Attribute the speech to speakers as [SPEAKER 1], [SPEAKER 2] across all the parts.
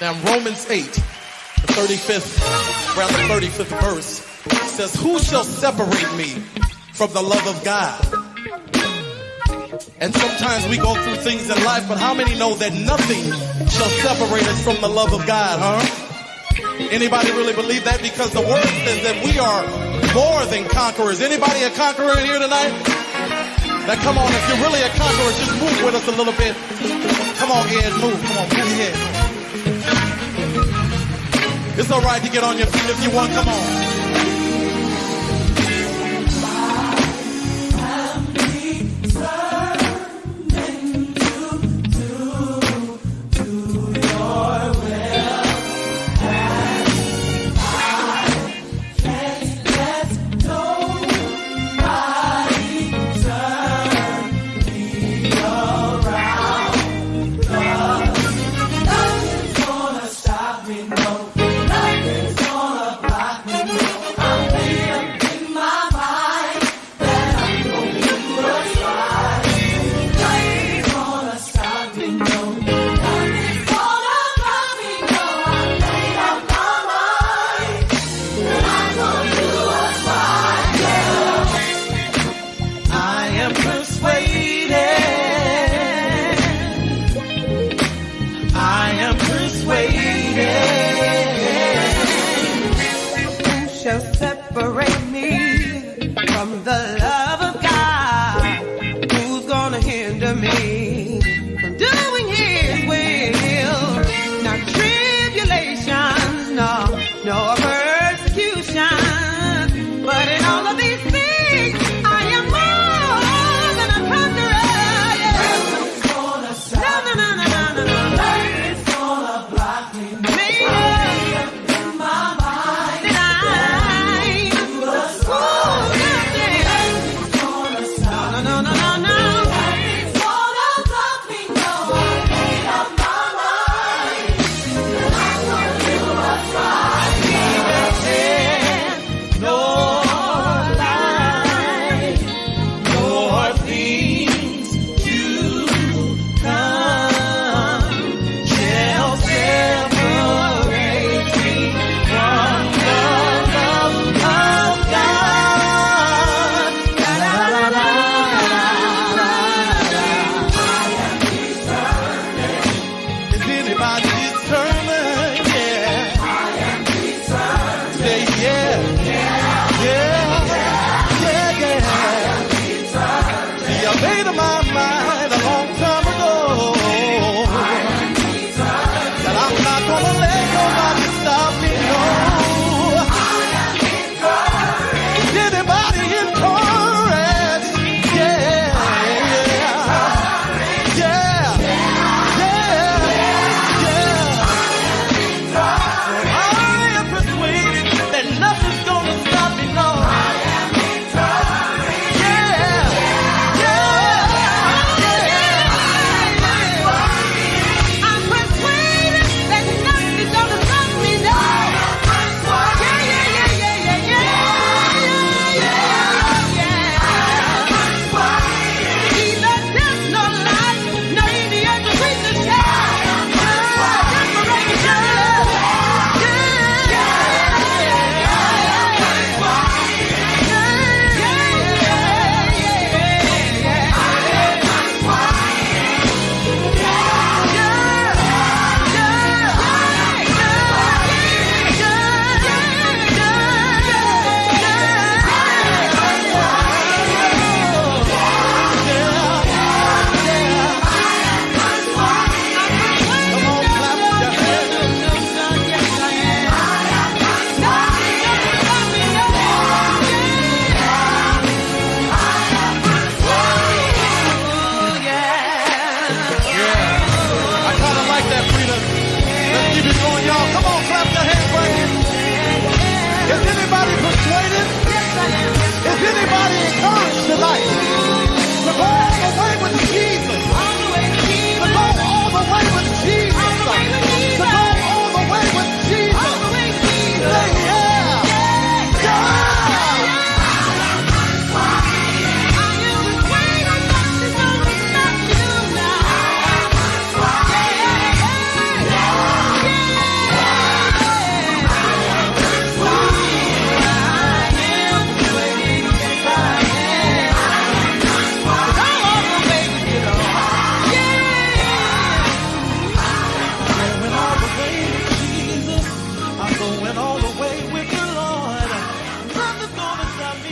[SPEAKER 1] Now Romans 8, the 35th, around the 35th verse, says, who shall separate me from the love of God? And sometimes we go through things in life, but how many know that nothing shall separate us from the love of God, huh? Anybody really believe that? Because the word says that we are more than conquerors. Anybody a conqueror in here tonight? Now come on, if you're really a conqueror, just move with us a little bit. Come on, Ed, move. Come on, move ahead. It's all right to get on your feet if you want. Come on.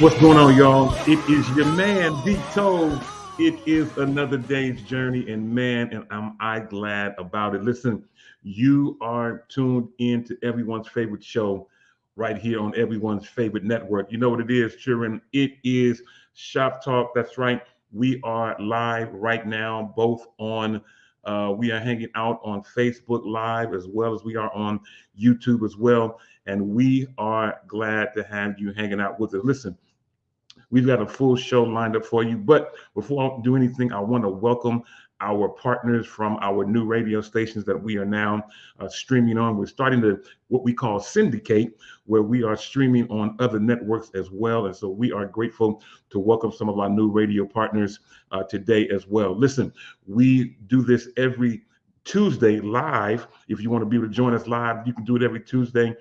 [SPEAKER 2] What's going on, y'all? It is your man, Tole. It is another day's journey, and man, am I glad about it. Listen, you are tuned in to everyone's favorite show right here on everyone's favorite network. You know what it is, children? It is Shop Talk. That's right. We are live right now, both on we are hanging out on Facebook Live as well as we are on YouTube as well. And we are glad to have you hanging out with us. Listen, we've got a full show lined up for you. But before I do anything, I want to welcome our partners from our new radio stations that we are now streaming on. We're starting to what we call syndicate, where we are streaming on other networks as well. And so we are grateful to welcome some of our new radio partners today as well. Listen, we do this every Tuesday live. If you want to be able to join us live, you can do it every Tuesday.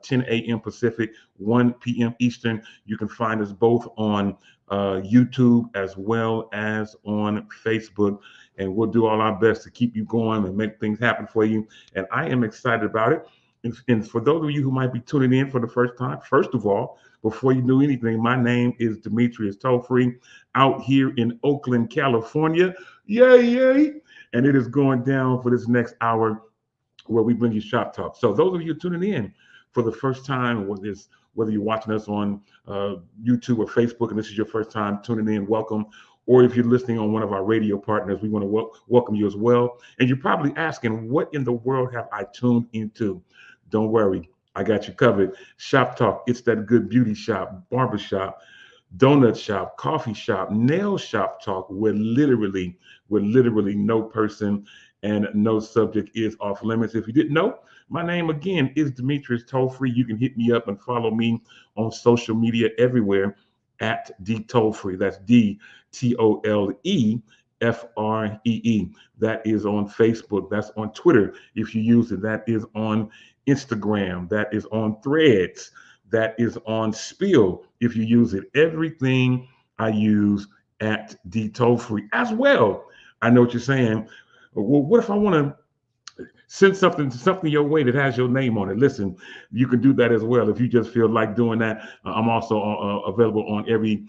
[SPEAKER 2] 10 a.m. Pacific, 1 p.m. Eastern. You can find us both on YouTube as well as on Facebook. And we'll do all our best to keep you going and make things happen for you. And I am excited about it. And for those of you who might be tuning in for the first time, first of all, before you do anything, my name is Demetrius Tole, out here in Oakland, California. Yay, yay. And it is going down for this next hour where we bring you Shop Talk. So those of you tuning in for the first time, whether you're watching us on YouTube or Facebook and this is your first time tuning in, welcome. Or if you're listening on one of our radio partners, we want to welcome you as well. And you're probably asking, what in the world have I tuned into? Don't worry, I got you covered. Shop Talk, it's that good beauty shop, barbershop, donut shop, coffee shop, nail shop talk, where literally no person and no subject is off limits. If you didn't know, my name again is Demetrius Tole. You can hit me up and follow me on social media everywhere at DTollFree. That's DToleFree. That is on Facebook. That's on Twitter if you use it. That is on Instagram. That is on Threads. That is on Spill if you use it. Everything I use at DTollFree as well. I know what you're saying. Well, what if I want to send something your way that has your name on it? Listen, you can do that as well if you just feel like doing that. I'm also available on every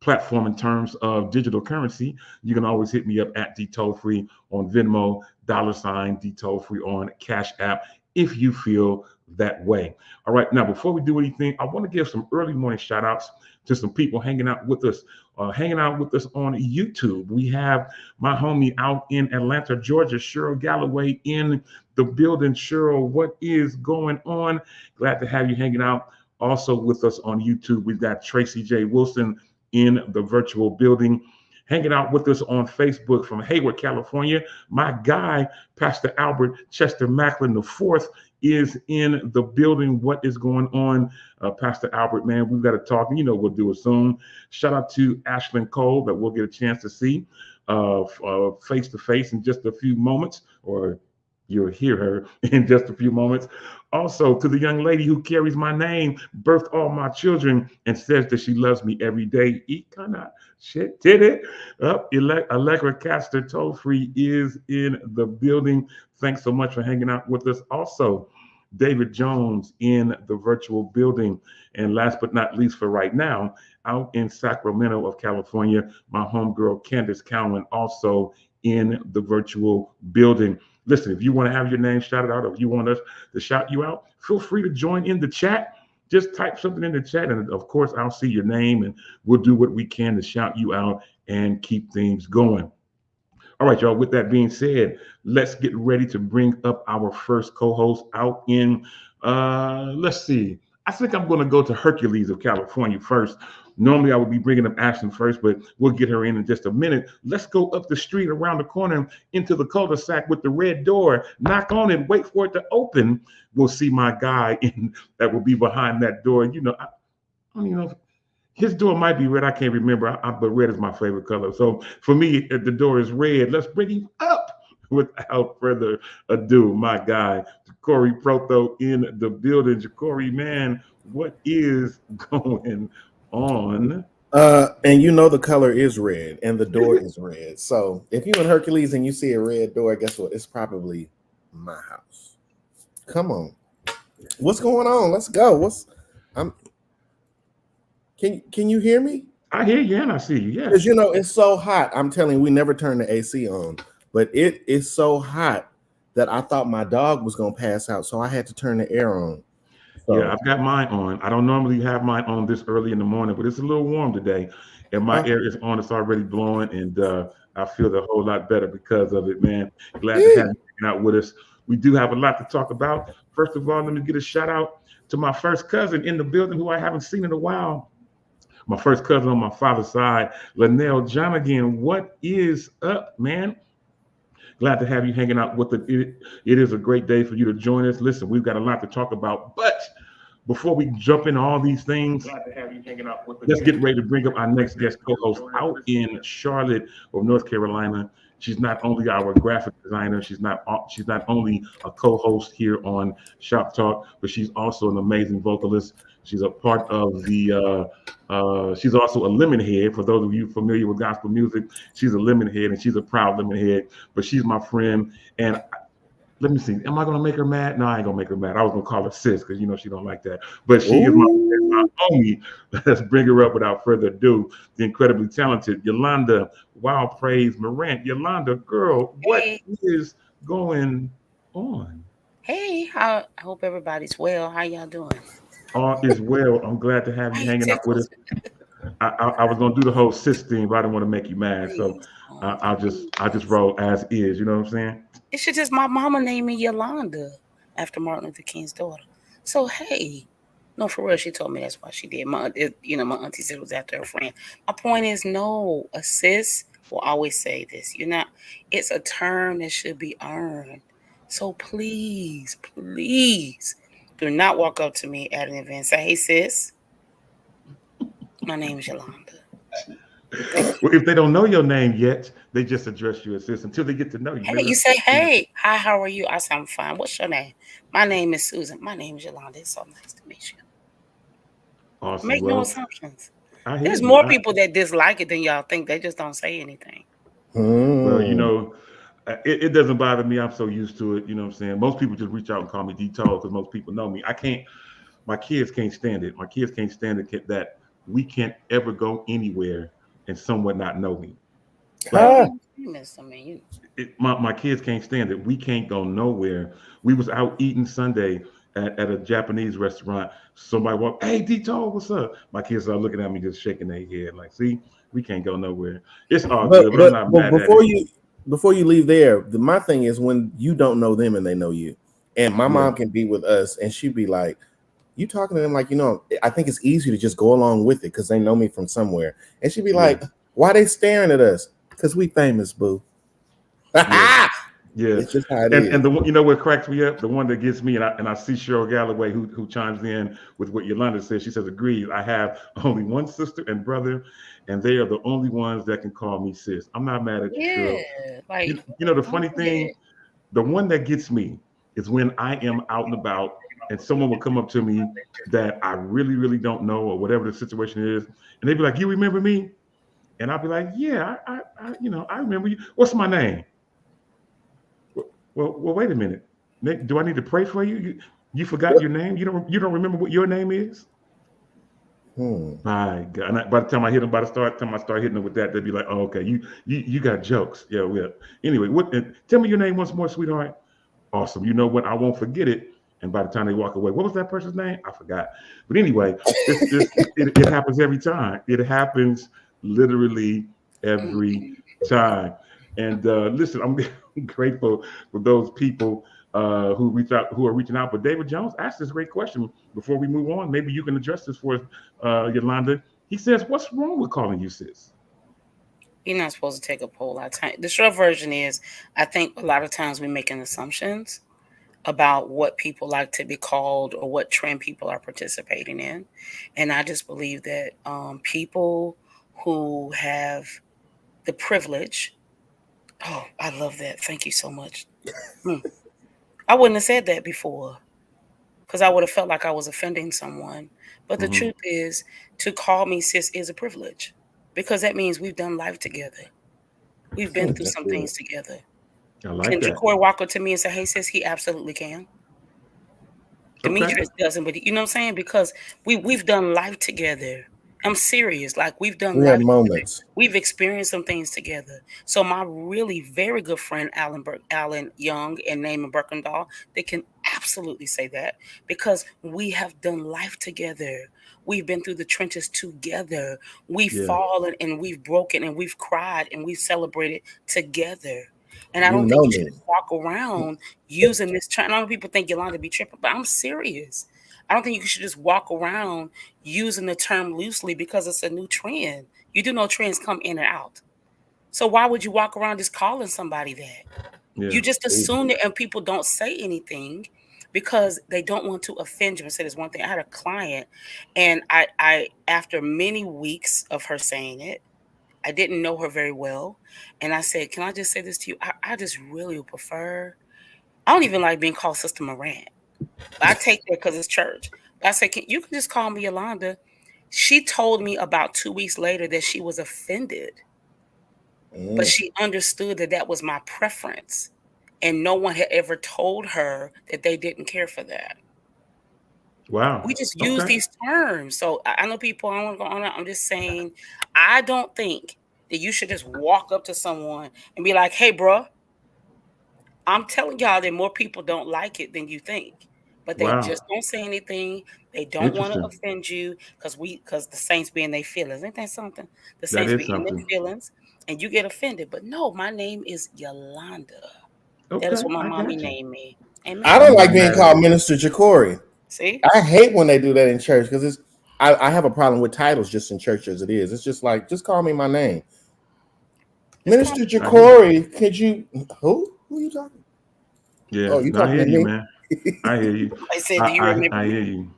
[SPEAKER 2] platform in terms of digital currency. You can always hit me up at DTollFree on Venmo, $DTollFree on Cash App if you feel that way. All right, now before we do anything, I want to give some early morning shout outs to some people hanging out with us on YouTube. We have my homie out in Atlanta, Georgia, Cheryl Galloway in the building. Cheryl, what is going on? Glad to have you hanging out also with us on YouTube. We've got Tracy J. Wilson in the virtual building. Hanging out with us on Facebook from Hayward, California, my guy, Pastor Albert Chester Macklin IV, is in the building. What is going on, Pastor Albert, man? We've got to talk. You know, we'll do it soon. Shout out to Ashlyn Cole that we'll get a chance to see face to face in just a few moments, or you'll hear her in just a few moments. Also, to the young lady who carries my name, birthed all my children, and says that she loves me every day. Shit, did it? Allegra Castor Tole is in the building. Thanks so much for hanging out with us. Also, David Jones in the virtual building. And last but not least for right now, out in Sacramento of California, my homegirl Candace Cowan also in the virtual building. Listen, if you want to have your name shouted out, or if you want us to shout you out, feel free to join in the chat. Just type something in the chat, and of course, I'll see your name, and we'll do what we can to shout you out and keep things going. All right, y'all, with that being said, let's get ready to bring up our first co-host out in, let's see. I think I'm going to go to Hercules of California first. Normally, I would be bringing up Ashton first, but we'll get her in just a minute. Let's go up the street, around the corner, into the cul-de-sac with the red door. Knock on it, wait for it to open. We'll see my guy that will be behind that door. You know, I don't even know if his door might be red. I can't remember, but red is my favorite color. So for me, the door is red. Let's bring him up without further ado. My guy, Ja'Cory Proto in the building. Ja'Cory, man, what is going on?
[SPEAKER 3] And you know the color is red and the door is red. So if you in Hercules and you see a red door, guess what? It's probably my house. Come on. What's going on? Let's go. Can you hear me?
[SPEAKER 2] I hear you and I see you.
[SPEAKER 3] Because
[SPEAKER 2] Yes.
[SPEAKER 3] it's so hot. I'm telling you, we never turn the AC on, but it is so hot that I thought my dog was gonna pass out, so I had to turn the air on.
[SPEAKER 2] Yeah,
[SPEAKER 3] So,
[SPEAKER 2] I've got mine on. I don't normally have mine on this early in the morning, but it's a little warm today, and my
[SPEAKER 3] uh,
[SPEAKER 2] air is on. It's already blowing, and I feel a whole lot better because of it, man. Glad to have
[SPEAKER 3] yeah.
[SPEAKER 2] you hanging out with us. We do have a lot to talk about. First of all, let me get a shout out to my first cousin in the building who I haven't seen in a while. My first cousin on my father's side, Linnell John again. What is up, man? Glad to have you hanging out with it. It is a great day for you to join us. Listen, we've got a lot to talk about, but before we jump into all these things, let's get ready to bring up our next guest co-host out in Charlotte or North Carolina. She's not only our graphic designer, she's not only a co-host here on Shop Talk, but she's also an amazing vocalist. She's a part of she's also a lemon head. For those of you familiar with gospel music, she's a lemon head and she's a proud lemon head. But she's my friend, and let me see. Am I gonna make her mad? No, I ain't gonna make her mad. I was gonna call her sis because she don't like that. But she is my
[SPEAKER 3] Ooh.
[SPEAKER 2] homie. Let's bring her up without further ado. The incredibly talented Yolanda Wild Praise Morant. Yolanda, girl, what
[SPEAKER 4] Hey,
[SPEAKER 2] is going on?
[SPEAKER 4] hey, I hope everybody's well. How y'all doing?
[SPEAKER 2] All is well. I'm glad to have
[SPEAKER 4] Why
[SPEAKER 2] you
[SPEAKER 4] you
[SPEAKER 2] hanging out with us.
[SPEAKER 4] tickles?
[SPEAKER 2] I was gonna do the whole sis thing, but I didn't want to make you mad. So
[SPEAKER 4] Please,
[SPEAKER 2] I'll just roll as is. You know what I'm saying?
[SPEAKER 4] it's just my mama named me Yolanda after Martin Luther King's daughter. So hey, no, for real, she told me that's why she did. My auntie said it was after her friend. My point is, no, a sis will always say this. You're not. It's a term that should be earned. So please, please, do not walk up to me at an event and say, "Hey, sis, my name is Yolanda." Thank you.
[SPEAKER 2] Well, if they don't know your name yet, they just address you as sis until they get to know you.
[SPEAKER 4] Hey,
[SPEAKER 2] Maybe
[SPEAKER 4] you
[SPEAKER 2] that's
[SPEAKER 4] say, hey, hi, how are you? I say, I'm fine. What's your name? My name is Susan. My name is Yolanda. It's so nice to meet you.
[SPEAKER 2] awesome.
[SPEAKER 4] Make no
[SPEAKER 2] Well,
[SPEAKER 4] assumptions.
[SPEAKER 2] I hear
[SPEAKER 4] There's
[SPEAKER 2] you.
[SPEAKER 4] more people that dislike it than y'all think. They just don't say anything.
[SPEAKER 2] Well,
[SPEAKER 3] Hmm.
[SPEAKER 2] it doesn't bother me. I'm so used to it. You know what I'm saying? Most people just reach out and call me D-Tall because most people know me. I can't. My kids can't stand it. My kids can't stand it that we can't ever go anywhere and someone not know me.
[SPEAKER 4] Well,
[SPEAKER 2] Like
[SPEAKER 3] Ah,
[SPEAKER 4] you famous. I mean, you.
[SPEAKER 2] my kids can't stand it. We can't go nowhere. We was out eating Sunday at a Japanese restaurant. Somebody walked, hey D-Tall, what's up? My kids are looking at me just shaking their head like, see, we can't go nowhere. It's all
[SPEAKER 3] but
[SPEAKER 2] good, but I'm
[SPEAKER 3] but
[SPEAKER 2] not
[SPEAKER 3] but
[SPEAKER 2] mad at it.
[SPEAKER 3] before you leave there, my thing is when you don't know them and they know you. And my
[SPEAKER 2] Yeah.
[SPEAKER 3] mom can be with us, and she'd be like, "You talking to them like I think it's easy to just go along with it because they know me from somewhere." And she'd be
[SPEAKER 2] Yeah.
[SPEAKER 3] like, "Why they staring at us? Because we famous, boo."
[SPEAKER 2] Yeah. Yeah,
[SPEAKER 3] It's just how it
[SPEAKER 2] and
[SPEAKER 3] is.
[SPEAKER 2] the one what cracks me up, the one that gets me, and I see Cheryl Galloway who chimes in with what Yolanda says. She says, "Agreed. I have only one sister and brother, and they are the only ones that can call me sis." I'm not mad at you,
[SPEAKER 4] Yeah.
[SPEAKER 2] Cheryl.
[SPEAKER 4] Like,
[SPEAKER 2] The
[SPEAKER 4] don't
[SPEAKER 2] funny
[SPEAKER 4] do that.
[SPEAKER 2] thing, the one that gets me is when I am out and about, and someone will come up to me that I really really don't know or whatever the situation is, and they be like, "You remember me?" And I'll be like, "Yeah, I remember you. What's my name?" Well, wait a minute. Nick, do I need to pray for you? You forgot your name? You don't remember what your name is?
[SPEAKER 3] Hmm.
[SPEAKER 2] My God. And by the time I hit them, time I start hitting them with that, they'd be like, "Oh, okay, you got jokes." Yeah, well. Anyway, tell me your name once more, sweetheart. Awesome. You know what? I won't forget it. And by the time they walk away, what was that person's name? I forgot. But anyway, it happens every time. It happens literally every time. And listen, I'm grateful for those people who are reaching out. But David Jones asked this great question before we move on. Maybe you can address this for us, Yolanda. He says, "What's wrong with calling you sis?"
[SPEAKER 4] You're not supposed to take a poll. The short version is, I think a lot of times we make assumptions about what people like to be called or what trend people are participating in. And I just believe that people who have the privilege, oh, I love that. Thank you so much. I wouldn't have said that before because I would have felt like I was offending someone. But the
[SPEAKER 2] Hmm.
[SPEAKER 4] truth is, to call me sis is a privilege because that means we've done life together. We've been through
[SPEAKER 3] That's
[SPEAKER 4] some
[SPEAKER 3] good.
[SPEAKER 4] things together.
[SPEAKER 2] I like
[SPEAKER 4] Can
[SPEAKER 2] that.
[SPEAKER 4] Jacoy walk up to me and say, hey, sis? He absolutely can.
[SPEAKER 2] Okay.
[SPEAKER 4] Demetrius doesn't, but you know what I'm saying? Because we've done life together. I'm serious. Like we've done
[SPEAKER 3] We have
[SPEAKER 4] life.
[SPEAKER 3] moments.
[SPEAKER 4] We've experienced some things together. So my really very good friend Alan Young and Naaman Birkendahl, they can absolutely say that because we have done life together. We've been through the trenches together. We've
[SPEAKER 2] Yeah.
[SPEAKER 4] fallen and we've broken and we've cried and we've celebrated together. And I
[SPEAKER 3] You
[SPEAKER 4] don't think
[SPEAKER 3] know
[SPEAKER 4] you should
[SPEAKER 3] me.
[SPEAKER 4] just walk around using this term. I know people think Yolanda be tripping, but I'm serious. I don't think you should just walk around using the term loosely because it's a new trend. You do know trends come in and out. So why would you walk around just calling somebody that?
[SPEAKER 2] Yeah.
[SPEAKER 4] You just assume it, and people don't say anything because they don't want to offend you. And say there's one thing. I had a client, and I after many weeks of her saying it, I didn't know her very well, and I said, "Can I just say this to you? I just really would prefer. I don't even like being called Sister Morant. I take that because it's church. But I said, you can just call me Yolanda." She told me about 2 weeks later that she was offended, but she understood that that was my preference. And no one had ever told her that they didn't care for that.
[SPEAKER 2] Wow.
[SPEAKER 4] We just use these terms. So I know people, I don't want to go on. I'm just saying, I don't think that you should just walk up to someone and be like, hey, bro, I'm telling y'all that more people don't like it than you think. But they
[SPEAKER 2] Wow.
[SPEAKER 4] just don't say anything. They don't want to
[SPEAKER 2] Interesting.
[SPEAKER 4] offend you because the saints be in their feelings. Ain't that something? The
[SPEAKER 2] That
[SPEAKER 4] saints
[SPEAKER 2] is
[SPEAKER 4] be in their
[SPEAKER 2] something.
[SPEAKER 4] feelings and you get offended. But no, my name is Yolanda. That is
[SPEAKER 2] Okay,
[SPEAKER 4] what my
[SPEAKER 2] I
[SPEAKER 4] mommy
[SPEAKER 2] got you.
[SPEAKER 4] named me. Amen.
[SPEAKER 3] I
[SPEAKER 2] I'm
[SPEAKER 3] don't like
[SPEAKER 2] not
[SPEAKER 3] being
[SPEAKER 2] mad at
[SPEAKER 3] called
[SPEAKER 2] it.
[SPEAKER 3] Minister Ja'Cory.
[SPEAKER 4] See?
[SPEAKER 3] I hate when they do that in church because it's. I have a problem with titles just in church as it is. It's just like, just call me my name.
[SPEAKER 4] Just call
[SPEAKER 3] Minister
[SPEAKER 4] me.
[SPEAKER 2] I hear you.
[SPEAKER 3] Ja'Cory, could you? Who? Who are you talking?
[SPEAKER 2] Yeah,
[SPEAKER 3] Oh, you
[SPEAKER 2] no, I
[SPEAKER 3] talking
[SPEAKER 2] hear
[SPEAKER 3] to
[SPEAKER 2] you,
[SPEAKER 3] me?
[SPEAKER 2] man. I hear you.
[SPEAKER 4] Somebody said, do you remember
[SPEAKER 2] I
[SPEAKER 4] me?
[SPEAKER 2] hear you.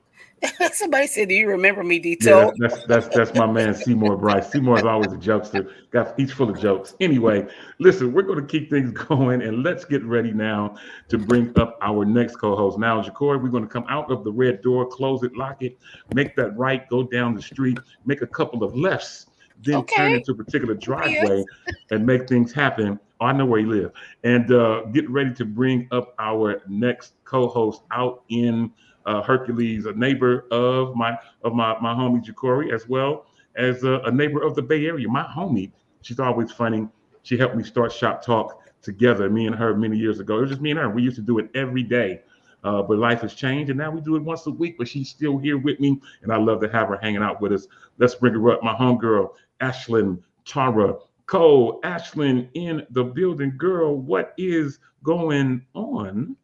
[SPEAKER 4] Somebody said, do you remember me,
[SPEAKER 2] Yeah,
[SPEAKER 4] Tole?
[SPEAKER 2] that's my man Seymour Bryce. Seymour is always a jokester. He's full of jokes. Anyway, listen, we're going to keep things going, and let's get ready now to bring up our next co-host. Now, Ja'Cory, we're going to come out of the red door, close it, lock it, make that right, go down the street, make a couple of lefts, then turn
[SPEAKER 4] Okay.
[SPEAKER 2] into a particular
[SPEAKER 4] Yes.
[SPEAKER 2] driveway and make things happen. Oh, I know where you live, and get ready to bring up our next co-host out in Hercules, a neighbor of my homie Ja'Cory, as well as a neighbor of the Bay Area. My homie, she's always funny. She helped me start Shop Talk together, me and her many years ago. It was just me and her. We used to do it every day. But life has changed, and now we do it once a week. But she's still here with me, and I love to have her hanging out with us. Let's bring her up, my homegirl, Ashlyn Tara Cole. Ashlyn in the building, girl. What is going on?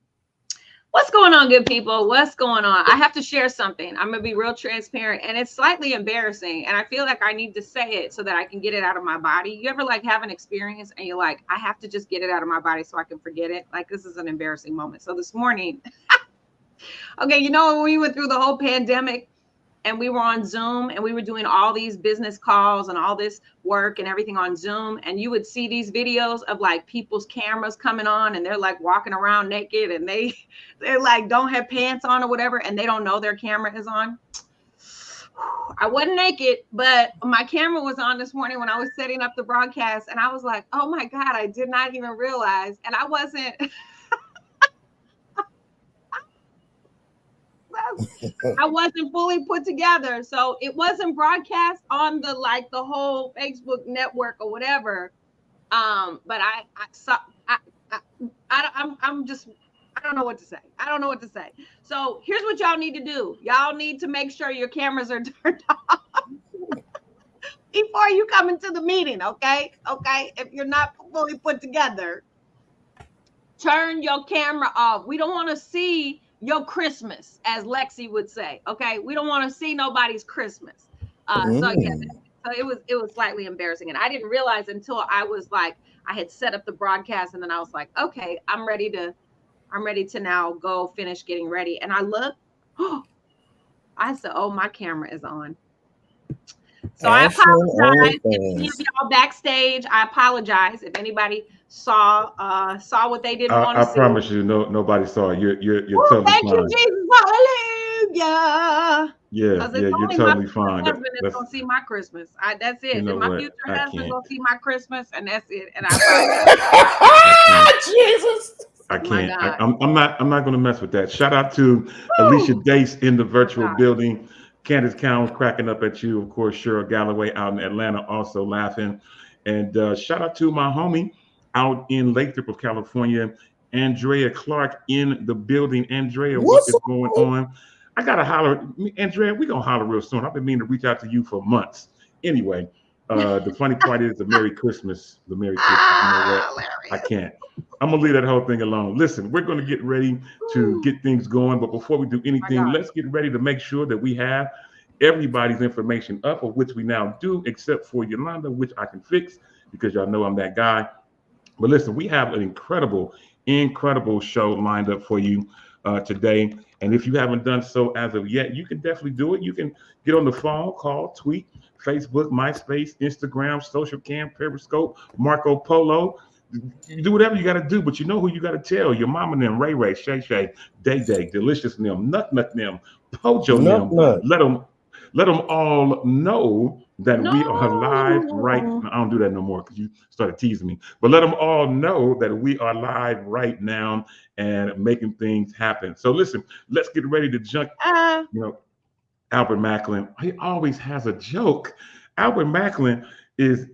[SPEAKER 5] What's going on, good people? What's going on? I have to share something. I'm gonna be real transparent, and it's slightly embarrassing, and I feel like I need to say it so that I can get it out of my body. You ever like have an experience and you're like, I have to just get it out of my body so I can forget it? Like, this is an embarrassing moment. So this morning, okay, you know, when we went through the whole pandemic and we were on Zoom and we were doing all these business calls and all this work and everything on Zoom, and you would see these videos of like people's cameras coming on and they're like walking around naked and they're like don't have pants on or whatever, and they don't know their camera is on. I wasn't naked, but my camera was on this morning when I was setting up the broadcast, and I was like, oh my God, I did not even realize. And I wasn't fully put together. So it wasn't broadcast on the whole Facebook network or whatever. But I saw I don't know what to say. I don't know what to say. So here's what y'all need to do. Y'all need to make sure your cameras are turned off before you come into the meeting. Okay. If you're not fully put together, turn your camera off. We don't want to see your Christmas, as Lexi would say. Okay, we don't want to see nobody's Christmas. So it was slightly embarrassing, and I didn't realize until I was like, I had set up the broadcast, and then I was like, okay, I'm ready to now go finish getting ready. And I looked, I said, oh, my camera is on. So I apologize if any of y'all backstage. I apologize if anybody saw what they didn't want to see.
[SPEAKER 2] I promise you, nobody saw it. You're totally
[SPEAKER 5] thank
[SPEAKER 2] fine.
[SPEAKER 5] You, Jesus, hallelujah.
[SPEAKER 2] Yeah, you're totally fine.
[SPEAKER 5] My husband is gonna see my Christmas. That's it.
[SPEAKER 2] You know
[SPEAKER 5] and my
[SPEAKER 2] what?
[SPEAKER 5] future
[SPEAKER 2] I
[SPEAKER 5] husband
[SPEAKER 2] can't.
[SPEAKER 5] gonna see my Christmas, and that's it. And I
[SPEAKER 3] Jesus.
[SPEAKER 2] I can't. I'm not going to mess with that. Shout out to Alicia Dace in the virtual building. Candace Cowan's cracking up at you. Of course, Cheryl Galloway out in Atlanta also laughing. And shout out to my homie out in Lathrop, California, Andrea Clark in the building. Andrea, what
[SPEAKER 3] What's
[SPEAKER 2] is going
[SPEAKER 3] up?
[SPEAKER 2] on? I got to holler. Andrea, we're going to holler real soon. I've been meaning to reach out to you for months. Anyway, the funny part is the Merry Christmas. The Merry Christmas. You know what? I
[SPEAKER 5] Hilarious.
[SPEAKER 2] can't. I'm going to leave that whole thing alone. Listen, we're going to get ready to get things going. But before we do
[SPEAKER 5] My
[SPEAKER 2] anything,
[SPEAKER 5] God.
[SPEAKER 2] let's get ready to make sure that we have everybody's information up, of which we now do, except for Yolanda, which I can fix because y'all know I'm that guy. But listen, we have an incredible show lined up for you today. And if you haven't done so as of yet, you can definitely do it. You can get on the phone, call, tweet, Facebook, MySpace, Instagram, Social Cam, Periscope, Marco Polo. You do whatever you got to do, but you know who you got to tell. Your mama and them, Ray Ray, Shay Shay, Day Day, Delicious and them, Nut them, Pojo and
[SPEAKER 3] Nut
[SPEAKER 2] them.
[SPEAKER 3] nut.
[SPEAKER 2] Let them all know that we are live right
[SPEAKER 5] No.
[SPEAKER 2] now. I don't do that no more because you started teasing me. But let them all know that we are live right now and making things happen. So listen, let's get ready to jump. You know, Albert Macklin, he always has a joke. Albert Macklin is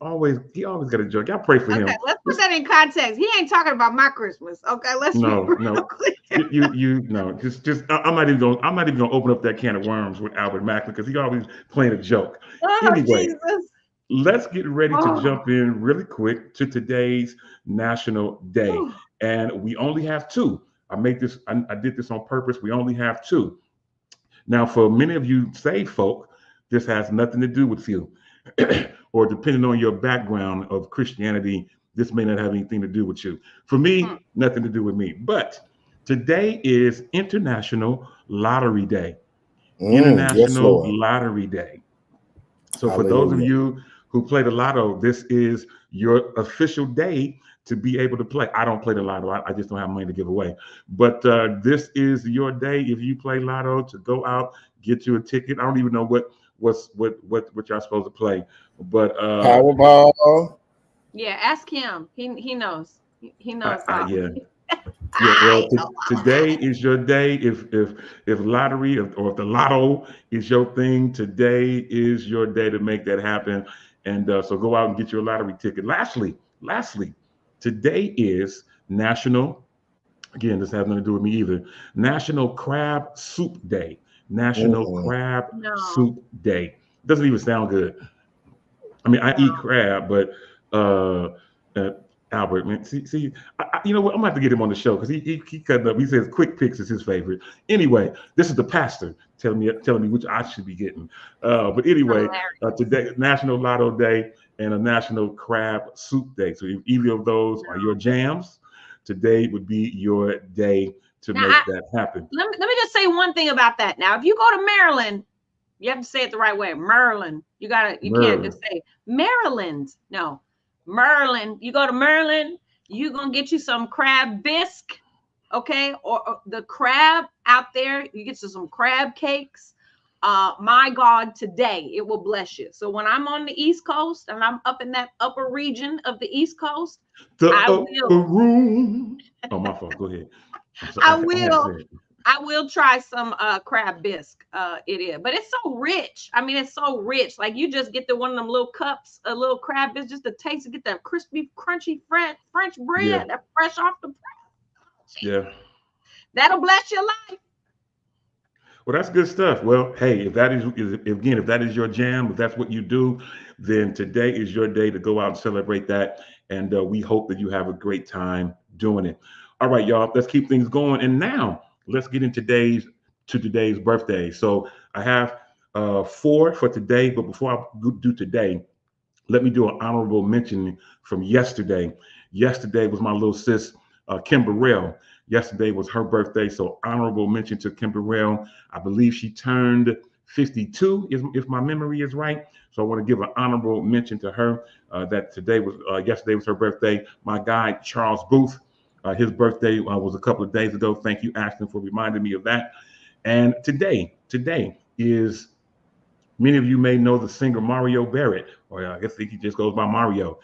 [SPEAKER 2] always got a joke. Y'all pray for
[SPEAKER 5] Okay,
[SPEAKER 2] him.
[SPEAKER 5] let's put that in context. He ain't talking about my Christmas. Okay, let's be real
[SPEAKER 2] No.
[SPEAKER 5] clear.
[SPEAKER 2] You no, just I'm not even gonna open up that can of worms with Albert Macklin because he always playing a joke.
[SPEAKER 5] Oh,
[SPEAKER 2] Anyway,
[SPEAKER 5] Jesus.
[SPEAKER 2] let's get ready to
[SPEAKER 5] Oh.
[SPEAKER 2] jump in really quick to today's National Day. And we only have two. I did this on purpose. We only have two. Now, for many of you saved folk, this has nothing to do with you. Or depending on your background of Christianity, this may not have anything to do with you. For me, nothing to do with me. But today is International Lottery Day.
[SPEAKER 3] Yes,
[SPEAKER 2] International
[SPEAKER 3] Lord.
[SPEAKER 2] Lottery Day. So for those of
[SPEAKER 3] Hallelujah.
[SPEAKER 2] you who play the lotto, this is your official day to be able to play. I don't play the lotto. I just don't have money to give away. But this is your day if you play lotto to go out, get you a ticket. I don't even know what y'all supposed to play. But
[SPEAKER 3] Powerball.
[SPEAKER 5] Yeah, ask him. He knows. He knows all.
[SPEAKER 2] yeah. Yeah,
[SPEAKER 5] I
[SPEAKER 2] well,
[SPEAKER 5] ain't know all
[SPEAKER 2] today
[SPEAKER 5] that.
[SPEAKER 2] is your day. If lottery or if the lotto is your thing, today is your day to make that happen. And so go out and get your lottery ticket. Lastly, today is National. Again, this has nothing to do with me either. National Crab Soup Day. National
[SPEAKER 3] Mm-mm.
[SPEAKER 2] Crab
[SPEAKER 5] No,
[SPEAKER 2] Soup Day. Doesn't even sound good. I mean, I
[SPEAKER 5] no.
[SPEAKER 2] eat crab, but uh, uh Albert, man, see, you know what? I'm gonna have to get him on the show because he cut up. He says quick picks is his favorite. Anyway, this is the pastor telling me which I should be getting. But anyway,
[SPEAKER 5] Hilarious.
[SPEAKER 2] today National Lotto Day and a National Crab Soup Day. So if either of those are your jams, today would be your day to
[SPEAKER 5] Now,
[SPEAKER 2] make that happen.
[SPEAKER 5] let me just say one thing about that. Now, if you go to Maryland, you have to say it the right way. Maryland. You can't
[SPEAKER 2] Merlin.
[SPEAKER 5] just say Maryland. No. Maryland. You go to Maryland, you're gonna get you some crab bisque, okay? Or the crab out there, you get you some crab cakes. My God, today it will bless you. So when I'm on the East Coast and I'm up in that upper region of the East Coast,
[SPEAKER 2] The
[SPEAKER 5] I
[SPEAKER 2] upper
[SPEAKER 5] will
[SPEAKER 2] room. Oh, my fault. Go ahead. I'm sorry.
[SPEAKER 5] I
[SPEAKER 2] I had to
[SPEAKER 5] will
[SPEAKER 2] say it.
[SPEAKER 5] I will try some crab bisque. It is, but it's so rich. I mean, it's so rich. Like you just get the one of them little cups, a little crab bisque, just to taste and get that crispy, crunchy French
[SPEAKER 2] Yeah,
[SPEAKER 5] bread that fresh off the press.
[SPEAKER 2] yeah.
[SPEAKER 5] That'll bless your life.
[SPEAKER 2] Well, that's good stuff. Well, hey, if that is your jam, if that's what you do, then today is your day to go out and celebrate that. And we hope that you have a great time doing it. All right, y'all. Let's keep things going. And now let's get in today's birthday. So I have four for today, but before I do today, let me do an honorable mention from yesterday. Yesterday was my little sis, Kim Burrell. Yesterday was her birthday, so honorable mention to Kim Burrell. I believe she turned 52, if my memory is right. So I want to give an honorable mention to her. That yesterday was her birthday. My guy Charles Booth, his birthday was a couple of days ago. Thank you, Ashton, for reminding me of that. And today is, many of you may know the singer Mario Barrett, or I guess he just goes by Mario.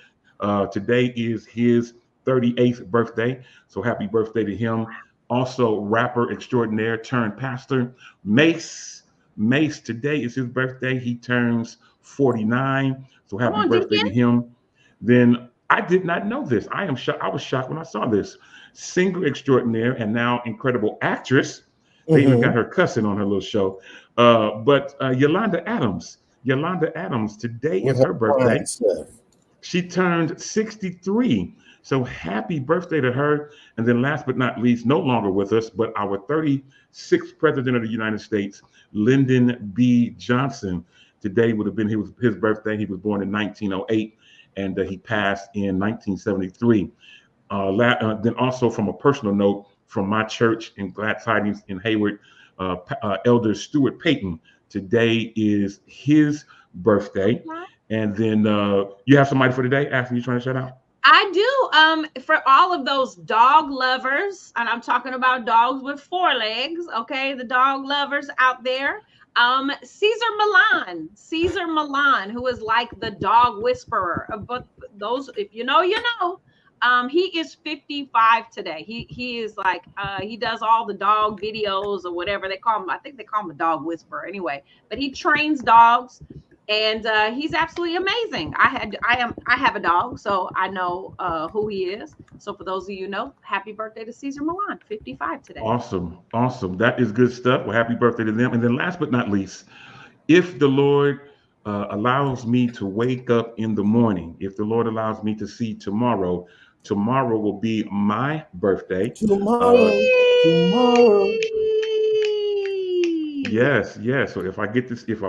[SPEAKER 2] Today is his 38th birthday, so happy birthday to him. Also, rapper extraordinaire turned pastor Mace Mace, today is his birthday. He turns 49. So happy birthday to him. Then I did not know this. I was shocked when I saw this. Singer extraordinaire and now incredible actress. They even got her cussing on her little show. But Yolanda Adams. Today is her birthday. She turned 63. So happy birthday to her. And then last but not least, no longer with us, but our 36th president of the United States, Lyndon B. Johnson. Today would have been his birthday. He was born in 1908 and he passed in 1973. Then also from a personal note, from my church in Glad Tidings in Hayward, Elder Stuart Payton. Today is his birthday. And then you have somebody for today after you trying to shout out?
[SPEAKER 5] I do. For all of those dog lovers, and I'm talking about dogs with 4 legs, okay? The dog lovers out there. Caesar Milan, who is like the dog whisperer. But those, if you know, you know. He is 55 today. He is like he does all the dog videos or whatever they call him. I think they call him a dog whisperer anyway. But he trains dogs, and he's absolutely amazing. I have a dog, so I know who he is. So for those of you who know, happy birthday to Caesar Milan, 55 today.
[SPEAKER 2] Awesome. That is good stuff. Well, happy birthday to them. And then last but not least, if the Lord allows me to wake up in the morning, if the Lord allows me to see tomorrow will be my birthday. Tomorrow. Yes. So if I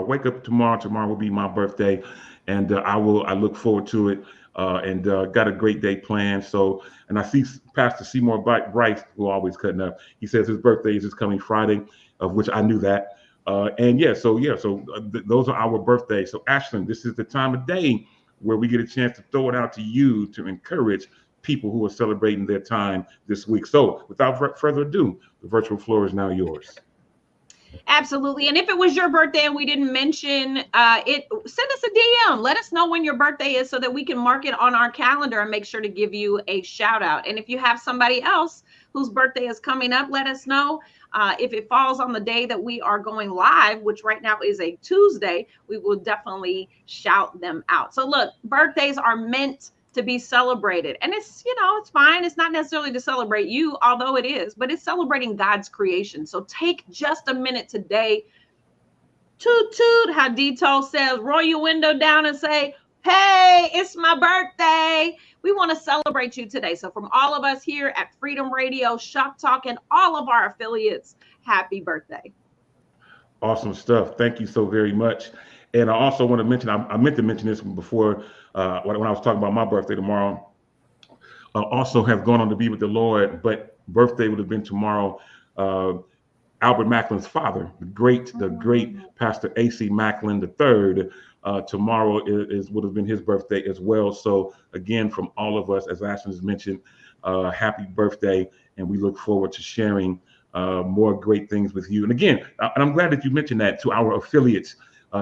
[SPEAKER 2] wake up tomorrow will be my birthday, and I look forward to it. And got a great day planned. So, and I see Pastor Seymour Bryce, who always cutting up. He says his birthday is this coming Friday, of which I knew that. So those are our birthdays. So Ashlyn, this is the time of day where we get a chance to throw it out to you to encourage people who are celebrating their time this week. So without further ado, the virtual floor is now yours.
[SPEAKER 5] Absolutely. And if it was your birthday and we didn't mention it, send us a DM. Let us know when your birthday is so that we can mark it on our calendar and make sure to give you a shout out. And if you have somebody else whose birthday is coming up, let us know. If it falls on the day that we are going live, which right now is a Tuesday, we will definitely shout them out. So look, birthdays are meant to be celebrated. And it's, it's fine. It's not necessarily to celebrate you, although it is, but it's celebrating God's creation. So take just a minute today, toot toot, how Tole says, roll your window down and say, hey, it's my birthday. We want to celebrate you today. So from all of us here at Freedom Radio, Shop Talk, and all of our affiliates, happy birthday.
[SPEAKER 2] Awesome stuff. Thank you so very much. And I also want to mention, I meant to mention this before when I was talking about my birthday tomorrow. Also have gone on to be with the Lord, but birthday would have been tomorrow. Albert Macklin's father, the great Pastor A.C. Macklin III. Tomorrow would have been his birthday as well. So again, from all of us, as Ashton has mentioned, happy birthday, and we look forward to sharing more great things with you. And again, and I'm glad that you mentioned that to our affiliates.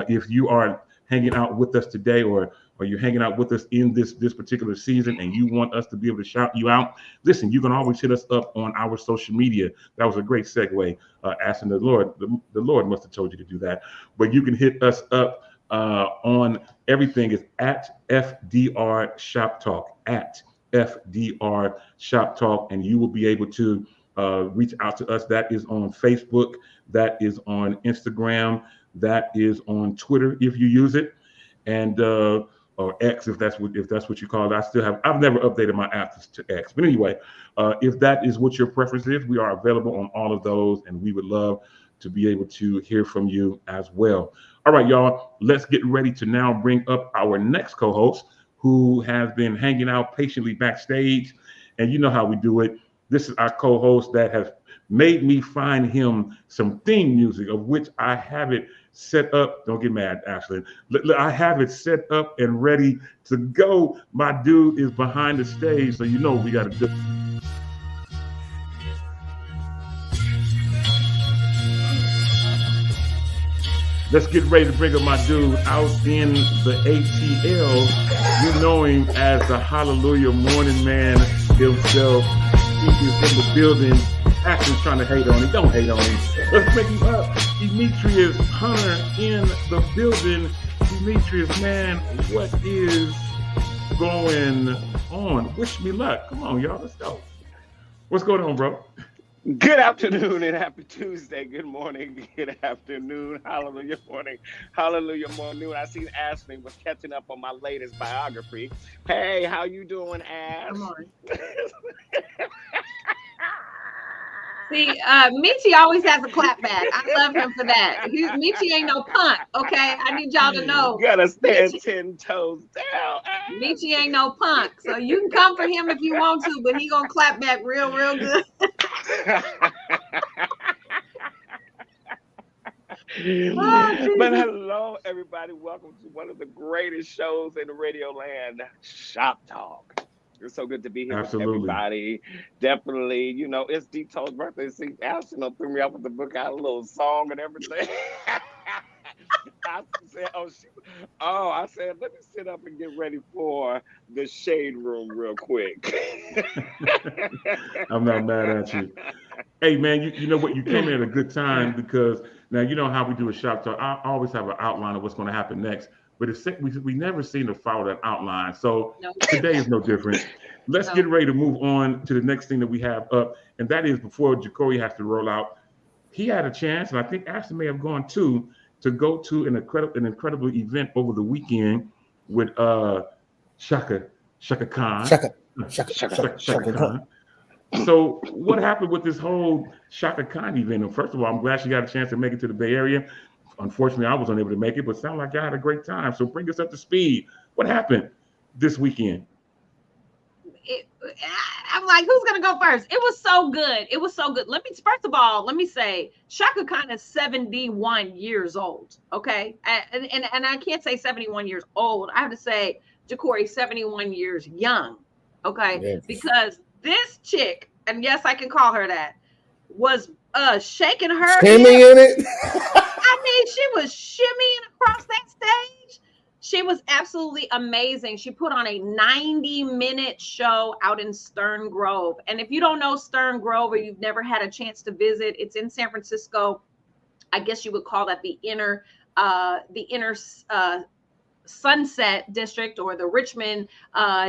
[SPEAKER 2] If you are hanging out with us today, or you're hanging out with us in this particular season, and you want us to be able to shout you out, listen, you can always hit us up on our social media. That was a great segue, asking the Lord. The Lord must have told you to do that. But you can hit us up on everything is at FDR Shop Talk, at FDR Shop Talk, and you will be able to reach out to us. That is on Facebook, that is on Instagram, that is on Twitter if you use it, and or X if that's what you call it. I've never updated my app to X, but anyway, if that is what your preference is, we are available on all of those, and we would love to be able to hear from you as well. All right, y'all, let's get ready to now bring up our next co-host, who has been hanging out patiently backstage, and you know how we do it. This is our co-host that has made me find him some theme music, of which I have it set up. Don't get mad, Ashley. I have it set up and ready to go. My dude is behind the stage, so you know what we got to do. Let's get ready to bring up my dude out in the ATL. You know him as the Hallelujah Morning Man himself. He is in the building. Action's trying to hate on him. Don't hate on him. Let's make him up. Demetrius Hunter in the building. Demetrius, man, what is going on? Wish me luck. Come on, y'all. Let's go. What's going on, bro?
[SPEAKER 6] Good afternoon and happy Tuesday. Good morning. Good afternoon. Hallelujah morning. Hallelujah morning. I seen Ashley was catching up on my latest biography. Hey, how you doing, Ash?
[SPEAKER 5] Come on. See, Michi always has a clap back. I love him for that. Michi ain't no punk, okay? I need y'all to know.
[SPEAKER 6] You gotta stand 10 toes down.
[SPEAKER 5] Michi ain't no punk. So you can come for him if you want to, but he gonna clap back real good.
[SPEAKER 6] But hello, everybody. Welcome to one of the greatest shows in the radio land, Shop Talk. It's so good to be here with everybody. Definitely, you know, it's D Tole's birthday. See, Ashton threw me up with the book out, a little song and everything. I said, let me sit up and get ready for the shade room real quick.
[SPEAKER 2] I'm not mad at you. Hey, man, you know what? You came in at a good time because now you know how we do a shop talk. I always have an outline of what's going to happen next, but we never seem to follow that outline. So today is no different. Let's get ready to move on to the next thing that we have up, and that is before Jacory has to roll out. He had a chance, and I think Ashton may have gone too, to go to an incredible event over the weekend with Shaka Khan. Shaka Khan. So what happened with this whole Shaka Khan event? And first of all, I'm glad she got a chance to make it to the Bay Area. Unfortunately, I was unable to make it, but sounded like I had a great time. So bring us up to speed. What happened this weekend?
[SPEAKER 5] I'm like, who's gonna go first? It was so good. It was so good. First of all, let me say, Shaka Khan is 71 years old. Okay, and I can't say 71 years old. I have to say, Jacory, 71 years young. Okay, yes. Because this chick, and yes, I can call her that, was shaking her
[SPEAKER 3] shimmying in it.
[SPEAKER 5] I mean, she was shimmying across that stage. She was absolutely amazing. She put on a 90-minute show out in Stern Grove. And if you don't know Stern Grove or you've never had a chance to visit, it's in San Francisco. I guess you would call that the inner Sunset District or the Richmond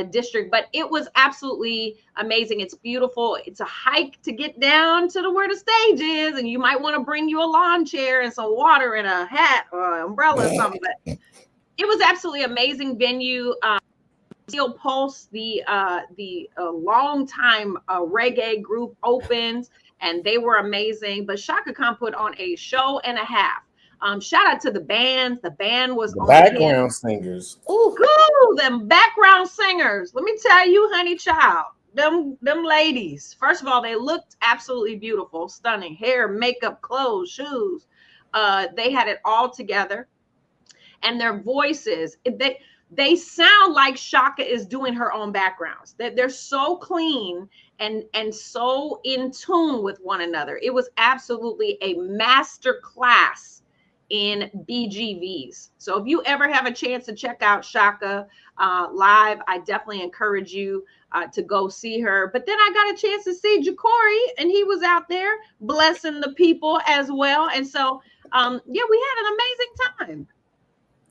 [SPEAKER 5] District. But it was absolutely amazing. It's beautiful. It's a hike to get down to where the stage is. And you might want to bring you a lawn chair and some water and a hat or an umbrella or something. But it was absolutely amazing venue. Steel Pulse, the longtime reggae group, opens, and they were amazing. But Shaka Khan put on a show and a half. Shout out to the band. The band was
[SPEAKER 3] the background singers.
[SPEAKER 5] Ooh, them background singers. Let me tell you, honey child, them ladies. First of all, they looked absolutely beautiful, stunning. Hair, makeup, clothes, shoes. They had it all together. And their voices, they sound like Shaka is doing her own backgrounds. They're so clean and so in tune with one another. It was absolutely a master class in BGVs. So if you ever have a chance to check out Shaka live, I definitely encourage you to go see her. But then I got a chance to see Jacory, and he was out there blessing the people as well. And so, we had an amazing time.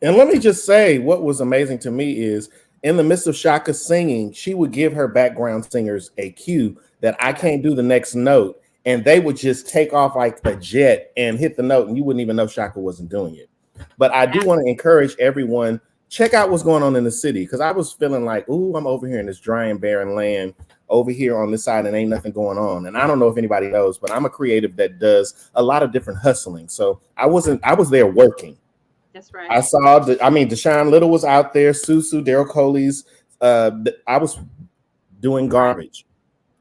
[SPEAKER 3] And let me just say, what was amazing to me is in the midst of Shaka singing, she would give her background singers a cue that I can't do the next note. And they would just take off like a jet and hit the note. And you wouldn't even know Shaka wasn't doing it. But I do want to encourage everyone, check out what's going on in the city. Because I was feeling like, ooh, I'm over here in this dry and barren land over here on this side and ain't nothing going on. And I don't know if anybody knows, but I'm a creative that does a lot of different hustling. So I was there working.
[SPEAKER 5] That's right.
[SPEAKER 3] I saw Deshaun Little was out there, Susu, Daryl Coley's. I was doing garbage.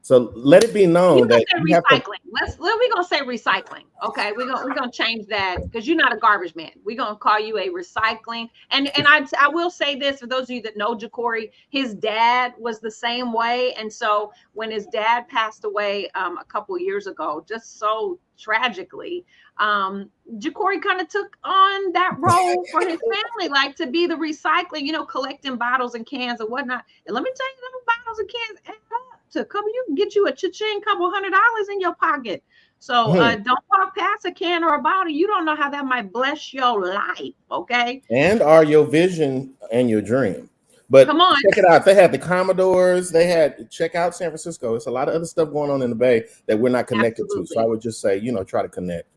[SPEAKER 3] So let it be known that you
[SPEAKER 5] recycling. We're gonna say recycling. Okay, we're gonna change that because you're not a garbage man. We're gonna call you a recycling. And I will say this for those of you that know Jacory, his dad was the same way. And so when his dad passed away a couple of years ago, just so tragically, Jacory kind of took on that role for his family, like to be the recycling, collecting bottles and cans and whatnot. And let me tell you, them bottles and cans add up to come. You can get you a cha-ching, couple $100 in your pocket. So don't walk past a can or a bottle. You don't know how that might bless your life. Okay.
[SPEAKER 3] And are your vision and your dream. But
[SPEAKER 5] come on,
[SPEAKER 3] check it out. They had the Commodores. They had check out San Francisco. There's a lot of other stuff going on in the Bay that we're not connected
[SPEAKER 5] Absolutely.
[SPEAKER 3] to. So I would just say, try to connect.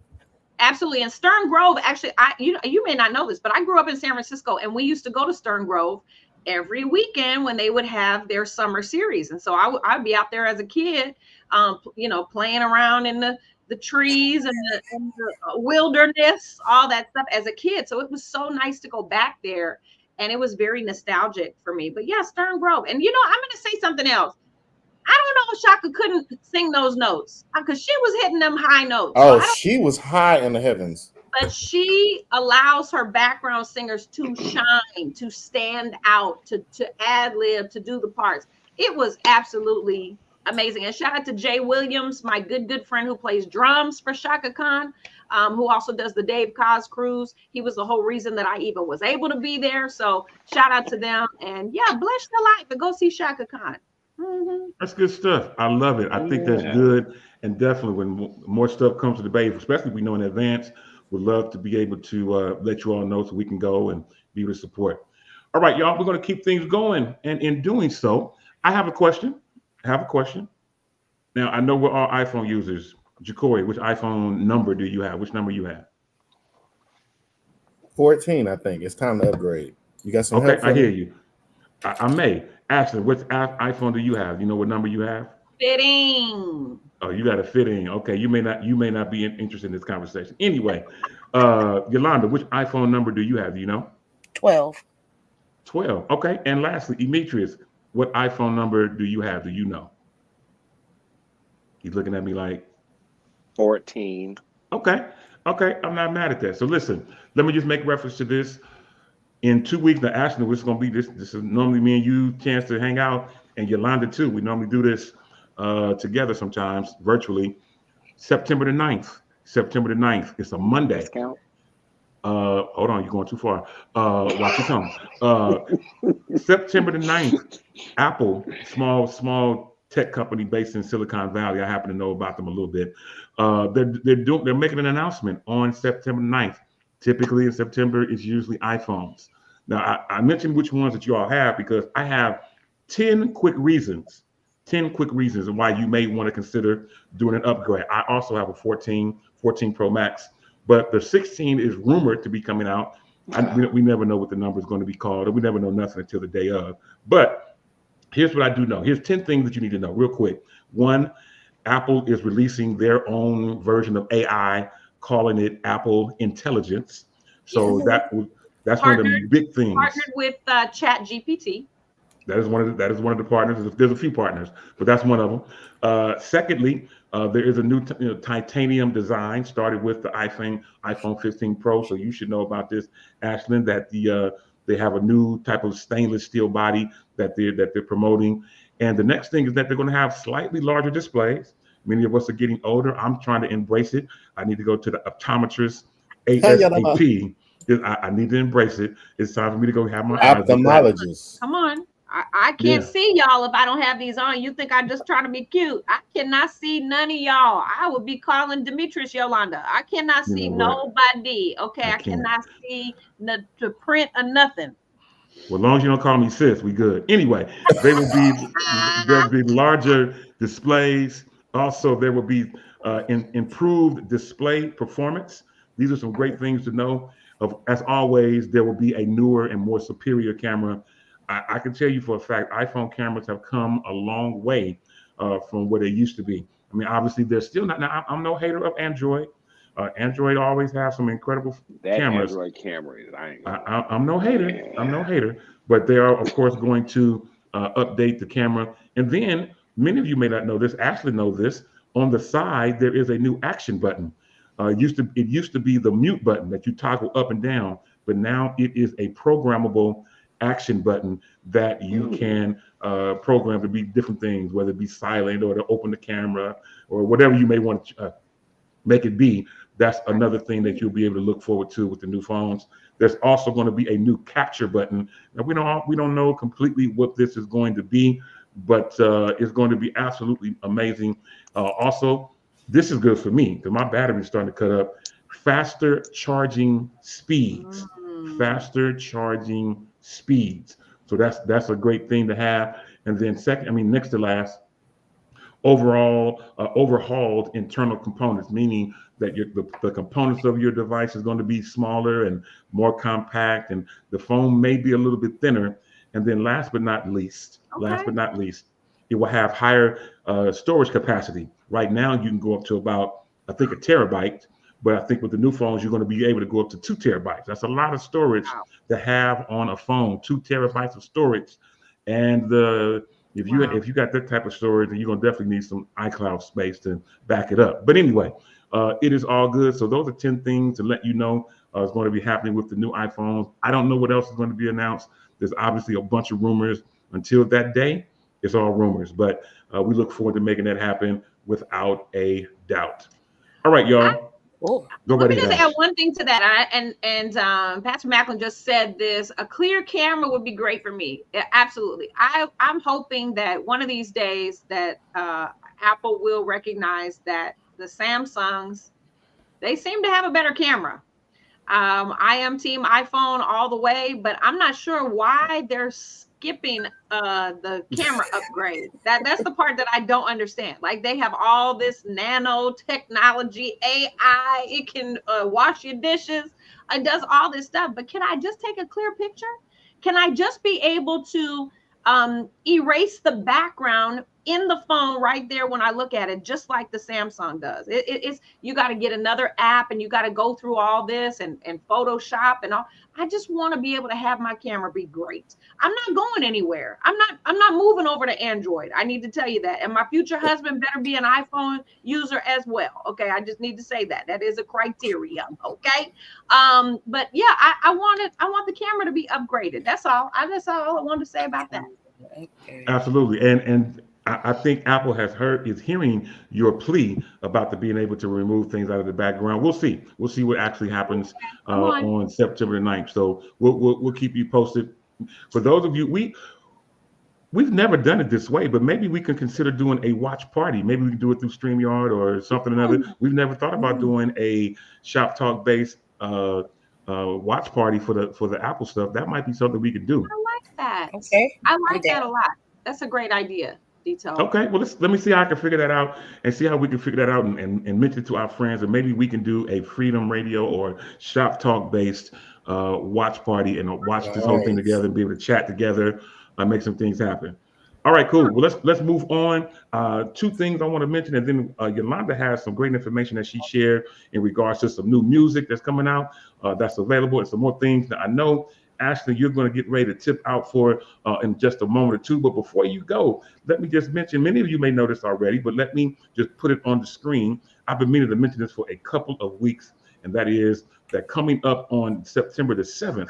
[SPEAKER 5] Absolutely. And Stern Grove, actually, you may not know this, but I grew up in San Francisco, and we used to go to Stern Grove every weekend when they would have their summer series. And so I'd be out there as a kid, playing around in the trees and the wilderness, all that stuff as a kid. So it was so nice to go back there, and it was very nostalgic for me. But yeah, Stern Grove. And I'm going to say something else. I don't know if Shaka couldn't sing those notes because she was hitting them high notes.
[SPEAKER 3] Oh, she was high in the heavens.
[SPEAKER 5] But she allows her background singers to shine, to stand out, to ad lib, to do the parts. It was absolutely amazing. And shout out to Jay Williams, my good friend who plays drums for Shaka Khan, who also does the Dave Koz cruise. He was the whole reason that I even was able to be there. So shout out to them. And yeah, bless the life, but go see Shaka Khan.
[SPEAKER 2] Mm-hmm. That's good stuff. I love it. I think that's good. And definitely when more stuff comes to the Bay, especially if we know in advance, we'd love to be able to let you all know so we can go and be able to support. All right, y'all, we're going to keep things going. And in doing so, I have a question. Now, I know we're all iPhone users. Jacory, which iPhone number do you have? Which number you have?
[SPEAKER 3] 14, I think. It's time to upgrade. You got some
[SPEAKER 2] help? Okay, I hear you. I may. Ashley, what iPhone do you have? You know what number you have?
[SPEAKER 5] Fitting.
[SPEAKER 2] Oh, you got a fitting. Okay, you may not be interested in this conversation. Anyway, Yolanda, which iPhone number do you have? Do you know?
[SPEAKER 4] 12.
[SPEAKER 2] 12. Okay. And lastly, Demetrius, what iPhone number do you have? Do you know? He's looking at me like
[SPEAKER 6] 14.
[SPEAKER 2] Okay. I'm not mad at that. So listen, let me just make reference to this. In 2 weeks, now Ashley, it's going to be this is normally me and you chance to hang out, and Yolanda too. We normally do this together sometimes virtually. September the 9th. It's a Monday.
[SPEAKER 6] Discount.
[SPEAKER 2] Hold on, you're going too far. Watch your tongue. September the 9th, Apple, small tech company based in Silicon Valley. I happen to know about them a little bit. They're making an announcement on September 9th. Typically in September, it's usually iPhones. Now, I mentioned which ones that you all have because I have 10 quick reasons why you may want to consider doing an upgrade. I also have a 14 Pro Max, but the 16 is rumored to be coming out. We never know what the number is going to be called, or we never know nothing until the day of. But here's what I do know. Here's 10 things that you need to know real quick. One, Apple is releasing their own version of AI, calling it Apple Intelligence. So that's one of the big things.
[SPEAKER 5] Partnered with Chat GPT.
[SPEAKER 2] That is one of the partners. There's a few partners, but that's one of them. Secondly, there is a new titanium design started with the iPhone 15 Pro. So you should know about this, Ashlyn, that they have a new type of stainless steel body that they're promoting. And the next thing is that they're going to have slightly larger displays. Many of us are getting older. I'm trying to embrace it. I need to go to the optometrist, ASAP. I need to embrace it. It's time for me to go have my
[SPEAKER 3] ophthalmologist.
[SPEAKER 5] Come on. I can't see y'all if I don't have these on. You think I just try to be cute? I cannot see none of y'all. I would be calling Demetrius Yolanda. I cannot see nobody. Okay, I cannot see the print or nothing.
[SPEAKER 2] Well, as long as you don't call me sis, we good. Anyway, there'll be larger displays. Also, there will be improved display performance. These are some great things to know. As always, there will be a newer and more superior camera. I can tell you for a fact, iPhone cameras have come a long way from where they used to be. I mean, obviously, they're still not. Now, I'm no hater of Android. Android always has some incredible cameras.
[SPEAKER 6] Android cameras,
[SPEAKER 2] I'm no hater. Yeah. I'm no hater. But they are, of course, going to update the camera. And then many of you may not know this. Ashley knows this. On the side, there is a new action button. It used to be the mute button that you toggle up and down, but now it is a programmable action button that you can program to be different things, whether it be silent or to open the camera or whatever you may want to make it be. That's another thing that you'll be able to look forward to with the new phones. There's also going to be a new capture button. Now we don't know completely what this is going to be, but it's going to be absolutely amazing. Also, This is good for me because my battery is starting to cut up. Faster charging speeds. Faster charging speeds. So that's a great thing to have. And then second, I mean, next to last, overhauled internal components, meaning that the components of your device is going to be smaller and more compact, and the phone may be a little bit thinner. And then last but not least, it will have higher storage capacity. Right now, you can go up to about, I think, a terabyte. But I think with the new phones, you're going to be able to go up to 2 terabytes. That's a lot of storage to have on a phone, 2 terabytes of storage. And if you got that type of storage, then you're gonna definitely need some iCloud space to back it up. But anyway, it is all good. So those are 10 things to let you know is going to be happening with the new iPhones. I don't know what else is going to be announced. There's obviously a bunch of rumors. Until that day, it's all rumors. But we look forward to making that happen without a doubt. All right, y'all.
[SPEAKER 5] Let me just add one thing to that. Pastor Macklin just said this. A clear camera would be great for me. Yeah, absolutely. I'm hoping that one of these days that Apple will recognize that the Samsungs, they seem to have a better camera. I am team iPhone all the way, but I'm not sure why they're skipping the camera upgrade. That's the part that I don't understand. Like, they have all this nanotechnology, AI, it can wash your dishes, it does all this stuff, but can I just take a clear picture? Can I just be able to erase the background in the phone right there when I look at it, just like the Samsung does? It's you got to get another app and you got to go through all this and Photoshop and all. I just want to be able to have my camera be great. I'm not going anywhere. I'm not moving over to Android. I need to tell you that. And my future husband better be an iPhone user as well. Okay, I just need to say that. That is a criteria. Okay. But yeah, I want the camera to be upgraded. That's all. That's all I wanted to say about that.
[SPEAKER 2] Absolutely. And I think Apple is hearing your plea about the being able to remove things out of the background. We'll see what actually happens on September the 9th. So we'll keep you posted. For those of you, we've never done it this way, but maybe we can consider doing a watch party. Maybe we can do it through StreamYard or something or another. We've never thought about doing a Shop Talk based watch party for the Apple stuff. That might be something we could do.
[SPEAKER 5] I like that. Okay, I like that a lot. That's a great idea.
[SPEAKER 2] Okay, well, let me see how I can figure that out and see how we can figure that out and mention it to our friends, and maybe we can do a Freedom Radio or Shop Talk based watch party and watch this whole thing together and be able to chat together, make some things happen. All right, cool. Well, let's move on. 2 things I want to mention, and then Yolanda has some great information that she shared in regards to some new music that's coming out that's available, and some more things that I know Ashley, you're going to get ready to tip out for in just a moment or two. But before you go, let me just mention, many of you may know this already, but let me just put it on the screen. I've been meaning to mention this for a couple of weeks, and that is that coming up on September the 7th,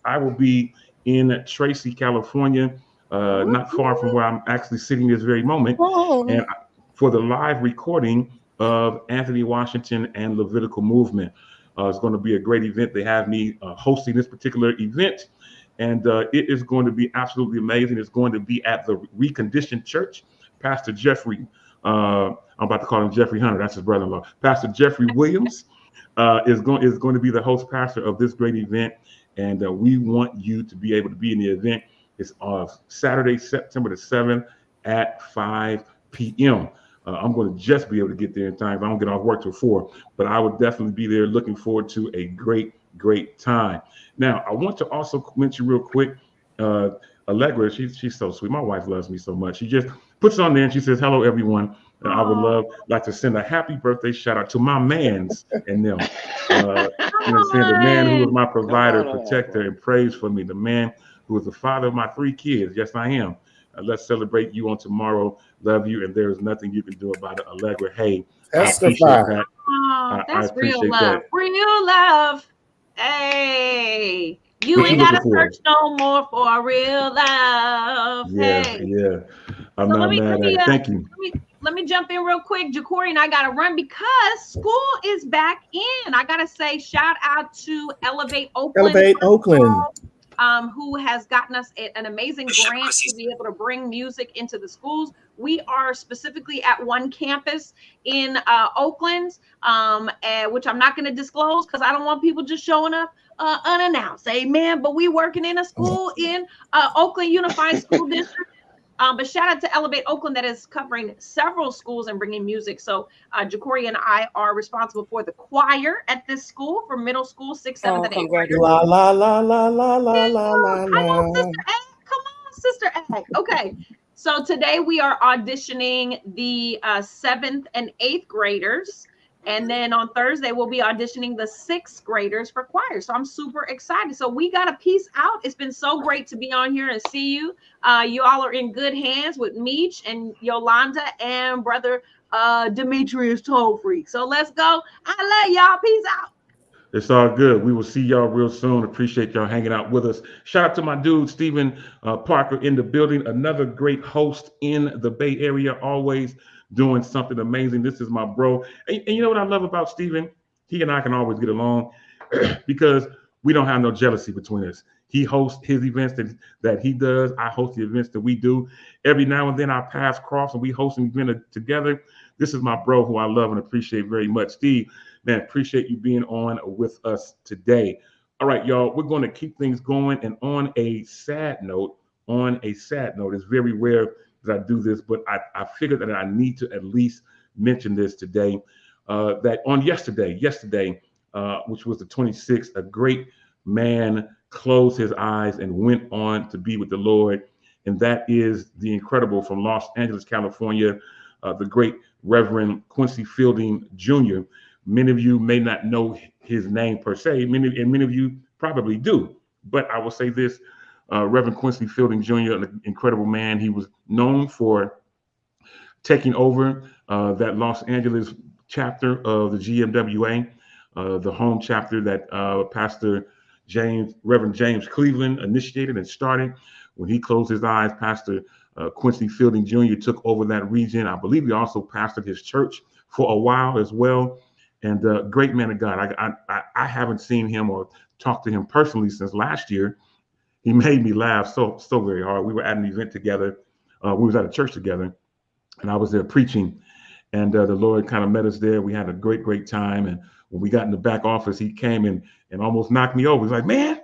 [SPEAKER 2] I will be in Tracy, California, not far from where I'm actually sitting this very moment, and for the live recording of Anthony Washington and Levitical Movement. It's going to be a great event. They have me hosting this particular event, and it is going to be absolutely amazing. It's going to be at the Reconditioned Church. Pastor Jeffrey, I'm about to call him Jeffrey Hunter. That's his brother-in-law. Pastor Jeffrey Williams is going to be the host pastor of this great event, and we want you to be able to be in the event. It's Saturday, September the 7th at 5 p.m. I'm going to just be able to get there in time. I don't get off work till 4, but I would definitely be there. Looking forward to a great time. Now, I want to also mention real quick, Allegra, she's so sweet. My wife loves me so much. She just puts on there and she says, "Hello, everyone." And I would like to send a happy birthday shout out to my mans and them. Saying the man who is my provider, protector, and prays for me. The man who is the father of my 3 kids. Yes, I am. Let's celebrate you on tomorrow. Love you, and there is nothing you can do about it. Allegra, hey, I appreciate that.
[SPEAKER 5] That's real love. Real love. Hey, you ain't got to search no more for real love.
[SPEAKER 2] Yeah. I'm not mad at it. Thank you.
[SPEAKER 5] Let me jump in real quick. Jacory and I got to run because school is back in. I got to say shout out to Elevate Oakland. who has gotten us an amazing grant to be able to bring music into the schools. We are specifically at one campus in Oakland, which I'm not going to disclose because I don't want people just showing up unannounced. Amen. But we working in a school in Oakland Unified School District. But shout out to Elevate Oakland that is covering several schools and bringing music. So Jacory and I are responsible for the choir at this school for middle school, 6th, 7th, and 8th graders.
[SPEAKER 3] La la la la la la la la.
[SPEAKER 5] I know, Sister A. Come on, Sister A. Okay. So today we are auditioning the 7th and 8th graders. And then on Thursday, we'll be auditioning the 6th graders for choir. So I'm super excited. So we got a piece out. It's been so great to be on here and see you. You all are in good hands with Meech and Yolanda and brother Demetrius Tole Freak. So let's go. I love y'all. Peace out.
[SPEAKER 2] It's all good. We will see y'all real soon. Appreciate y'all hanging out with us. Shout out to my dude, Stephen Parker in the building. Another great host in the Bay Area, always doing something amazing. This is my bro. And you know what I love about Stephen? He and I can always get along because we don't have no jealousy between us. He hosts his events that he does. I host the events that we do. Every now and then our paths cross and we host an event together. This is my bro who I love and appreciate very much. Steve, man, appreciate you being on with us today. All right, y'all, we're going to keep things going. And on a sad note, it's very rare that I do this, but I figured that I need to at least mention this today. That on yesterday, which was the 26th, a great man closed his eyes and went on to be with the Lord. And that is the incredible from Los Angeles, California, the great Reverend Quincy Fielding Jr. Many of you may not know his name per se, many of you probably do. But I will say this, Reverend Quincy Fielding Jr., an incredible man. He was known for taking over that Los Angeles chapter of the GMWA, the home chapter that Reverend James Cleveland initiated and started. When he closed his eyes, Pastor Quincy Fielding Jr. took over that region. I believe he also pastored his church for a while as well. And great man of God. I haven't seen him or talked to him personally since last year. He made me laugh so very hard. We were at an event together. We was at a church together, and I was there preaching. And the Lord kind of met us there. We had a great time. And when we got in the back office, he came and almost knocked me over. He's like, man,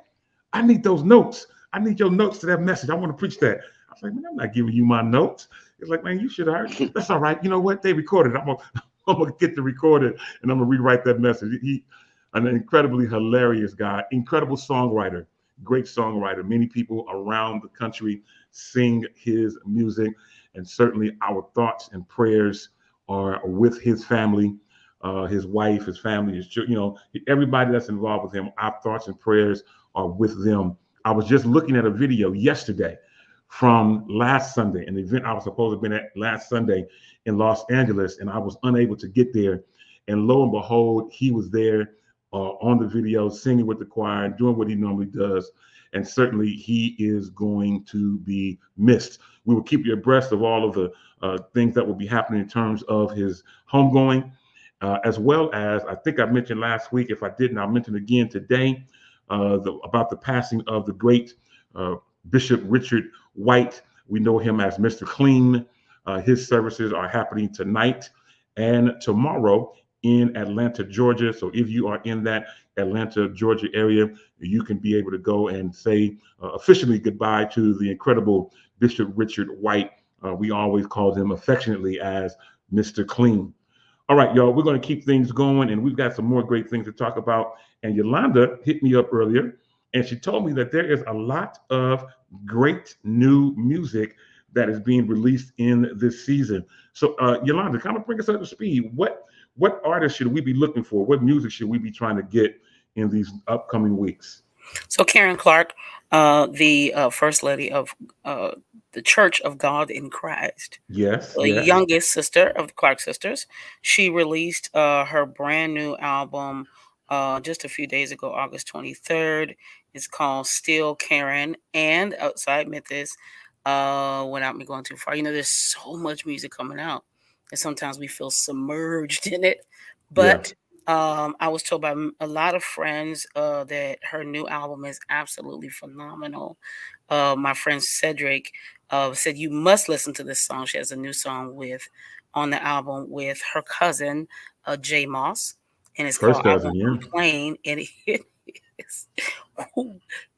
[SPEAKER 2] I need those notes. I need your notes to that message. I want to preach that. I was like, man, I'm not giving you my notes. It's like, man, you should have heard. That's all right. You know what? They recorded. I'm gonna get to record it and I'm gonna rewrite that message. He, an incredibly hilarious guy, incredible songwriter, great songwriter. Many people around the country sing his music, and certainly our thoughts and prayers are with his family, his wife, his family, his children, everybody that's involved with him. Our thoughts and prayers are with them. I was just looking at a video yesterday from last Sunday, an event I was supposed to have been at last Sunday in Los Angeles, and I was unable to get there. And lo and behold, he was there on the video, singing with the choir, doing what he normally does. And certainly he is going to be missed. We will keep you abreast of all of the things that will be happening in terms of his homegoing, as well as, I think I mentioned last week, if I didn't, I'll mention again today, about the passing of the great Bishop Richard White. We know him as Mr. Clean. His services are happening tonight and tomorrow in Atlanta, Georgia. So if you are in that Atlanta, Georgia area, you can be able to go and say officially goodbye to the incredible Bishop Richard White. We always called him affectionately as Mr. Clean. All right, y'all, we're going to keep things going, and we've got some more great things to talk about. And Yolanda hit me up earlier, and she told me that there is a lot of great new music that is being released in this season. So Yolanda, kind of bring us up to speed. What artists should we be looking for? What music should we be trying to get in these upcoming weeks?
[SPEAKER 4] So Karen Clark, the First Lady of the Church of God in Christ.
[SPEAKER 2] Yes.
[SPEAKER 4] The youngest sister of the Clark sisters. She released her brand new album just a few days ago, August 23rd. It's called Still Karen. And outside Memphis, without me going too far, there's so much music coming out. And sometimes we feel submerged in it. But I was told by a lot of friends that her new album is absolutely phenomenal. My friend Cedric said you must listen to this song. She has a new song on the album with her cousin Jay Moss, and it's
[SPEAKER 2] First
[SPEAKER 4] called "I
[SPEAKER 2] cousin,
[SPEAKER 4] Won't
[SPEAKER 2] yeah.
[SPEAKER 4] Complain." And is,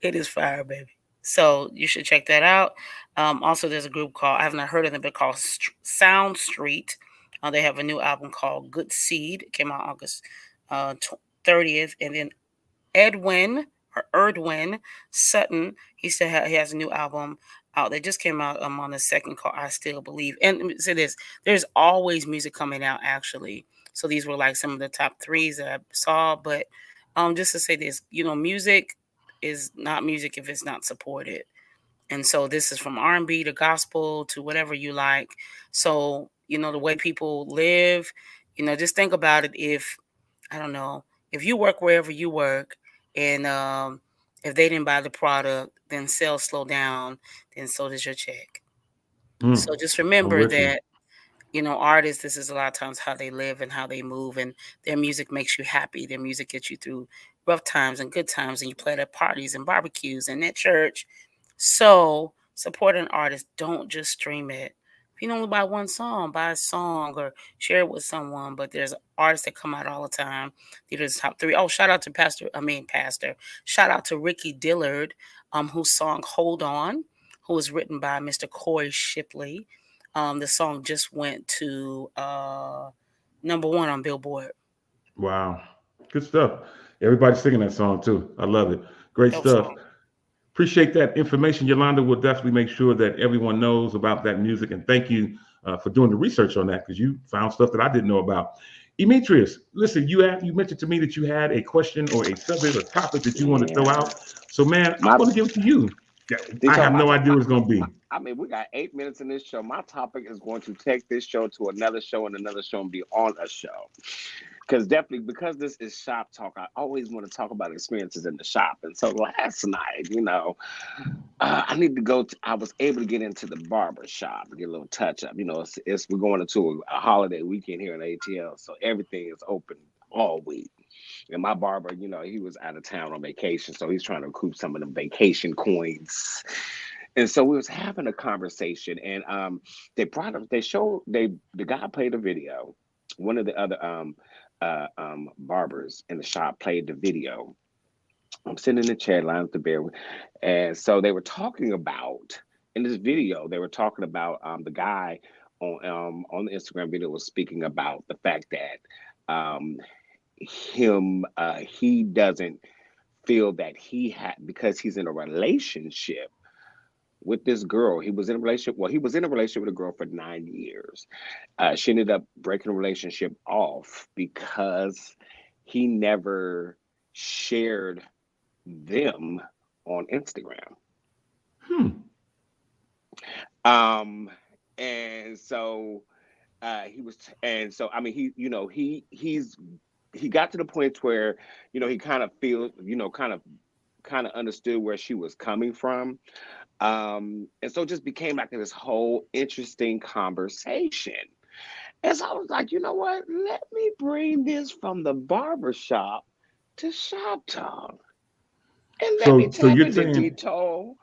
[SPEAKER 4] it is fire, baby. So you should check that out. Also, there's a group called, I have not heard of them, but called Sound Street. They have a new album called Good Seed. It came out August 30th. And then Erdwin Sutton, he has a new album out. They just came out on the second called I Still Believe. And let me say this, there's always music coming out, actually. So these were like some of the top threes that I saw. But just to say this, music is not music if it's not supported. And so this is from R&B to gospel to whatever you like. So, the way people live, just think about it. I don't know, if you work wherever you work and if they didn't buy the product, then sales slow down, then so does your check. So just remember that, artists, this is a lot of times how they live and how they move, and their music makes you happy. Their music gets you through rough times and good times, and you play it at parties and barbecues and at church. So support an artist. Don't just stream it. If you only buy one song, buy a song or share it with someone. But there's artists that come out all the time. These are the top three. Oh, shout out to Pastor. Shout out to Ricky Dillard, whose song "Hold On," who was written by Mr. Corey Shipley. The song just went to number 1 on Billboard.
[SPEAKER 2] Wow. Good stuff. Everybody's singing that song too. I love it. Great
[SPEAKER 4] Dope
[SPEAKER 2] stuff.
[SPEAKER 4] song.
[SPEAKER 2] Appreciate that information. Yolanda will definitely make sure that everyone knows about that music. And thank you for doing the research on that, because you found stuff that I didn't know about. Demetrius, listen, you mentioned to me that you had a question or a subject or topic that you want to throw out. So, man, I'm going to give it to you. I have no idea what it's going to be.
[SPEAKER 6] I mean, we got 8 minutes in this show. My topic is going to take this show to another show and another show and be on a show. Because this is shop talk, I always want to talk about experiences in the shop. And so last night, I was able to get into the barber shop and get a little touch up. We're going into a holiday weekend here in ATL, so everything is open all week. And my barber, he was out of town on vacation, so he's trying to recoup some of the vacation coins. And so we was having a conversation, and the guy played a video. One of the other barbers in the shop played the video. I'm sitting in the chair, lined up the beer, and so they were talking about in this video. They were talking about the guy on the Instagram video was speaking about the fact that he doesn't feel that he had, because he's in a relationship with this girl. He was in a relationship with a girl for 9 years. She ended up breaking the relationship off because he never shared them on Instagram. And so he got to the point where, he kind of feels, kind of understood where she was coming from. And so it just became like this whole interesting conversation. And so I was like, you know what? Let me bring this from the barbershop to Shop Talk. And let me tap into Tole.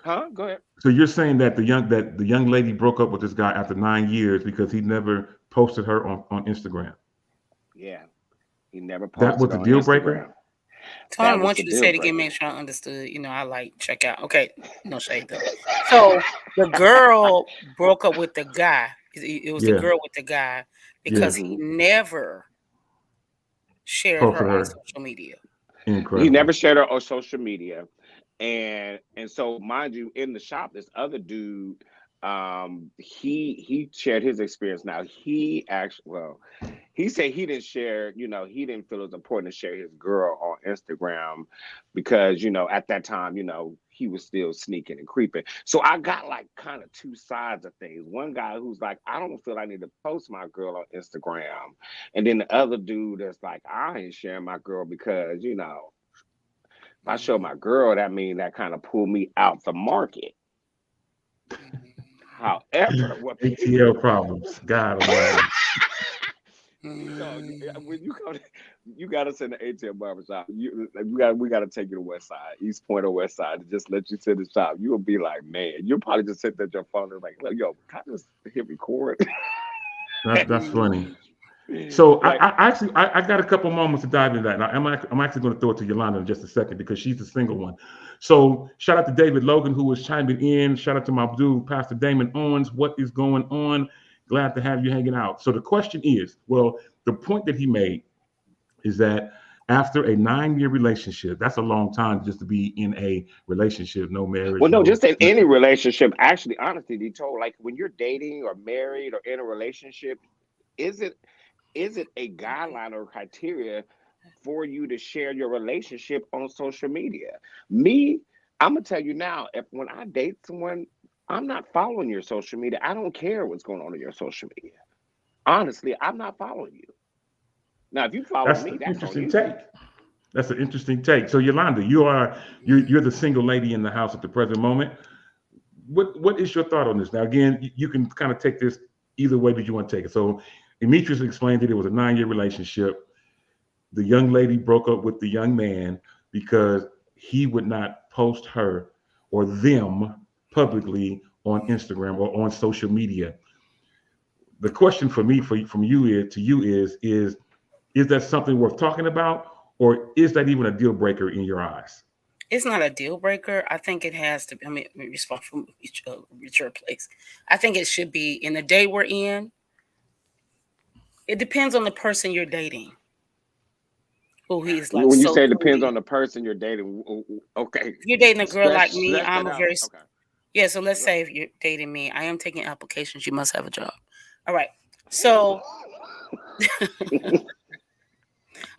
[SPEAKER 6] Huh? Go ahead.
[SPEAKER 2] So you're saying that the young lady broke up with this guy after 9 years because he never posted her on Instagram.
[SPEAKER 6] Yeah. He never posted
[SPEAKER 2] that was the deal breaker?
[SPEAKER 4] Tony, I want you to say it again, make sure I understood. I like check out. Okay, no shade though. So the girl broke up with the guy. It was the girl with the guy because he never shared her on social media.
[SPEAKER 2] Incredible.
[SPEAKER 6] He never shared her on social media. And so, mind you, in the shop, this other dude, he shared his experience. Now, he said he didn't share, he didn't feel it was important to share his girl on Instagram because, at that time, he was still sneaking and creeping. So I got like kind of two sides of things. One guy who's like, I don't feel I need to post my girl on Instagram. And then the other dude that's like, I ain't sharing my girl because, if I show my girl, that means that kind of pull me out the market. However,
[SPEAKER 2] ATL problems. God almighty.
[SPEAKER 6] When you go, you got us in the ATL barbershop. We got to take you to West Side, East Point or West Side, to just let you sit in the shop. You will be like, man, you'll probably just sit there at your phone and like, yo, can I just hit record?
[SPEAKER 2] That's funny. So
[SPEAKER 6] Like,
[SPEAKER 2] I got a couple moments to dive into that. Now, I'm actually going to throw it to Yolanda in just a second because she's the single one. So shout out to David Logan who was chiming in. Shout out to my dude, Pastor Damon Owens. What is going on? Glad to have you hanging out. So the question is, well, the point that he made is that after a 9-year relationship, that's a long time just to be in a relationship, no marriage.
[SPEAKER 6] Well, no, just in any relationship. Actually, honestly, be told, like when you're dating or married or in a relationship, is it a guideline or criteria for you to share your relationship on social media? Me, I'm gonna tell you now, when I date someone, I'm not following your social media. I don't care what's going on in your social media. Honestly, I'm not following you. Now, if you follow me, that's on you.
[SPEAKER 2] Take. That's an interesting take. So Yolanda, you're the single lady in the house at the present moment. What is your thought on this? Now, again, you can kind of take this either way that you want to take it. So Demetrius explained that it was a 9-year relationship. The young lady broke up with the young man because he would not post her or them publicly on Instagram or on social media. The question for me, from you is that something worth talking about, or is that even a deal breaker in your eyes?
[SPEAKER 4] It's not a deal breaker. I think it has to be. I mean, respond from your place. I think it should be in the day we're in. It depends on the person you're dating. Who he's like.
[SPEAKER 6] When you say it depends on the person you're dating, okay.
[SPEAKER 4] If you're dating a girl like me, I'm a very
[SPEAKER 6] okay.
[SPEAKER 4] Yeah. So let's say if you're dating me, I am taking applications. You must have a job. All right. So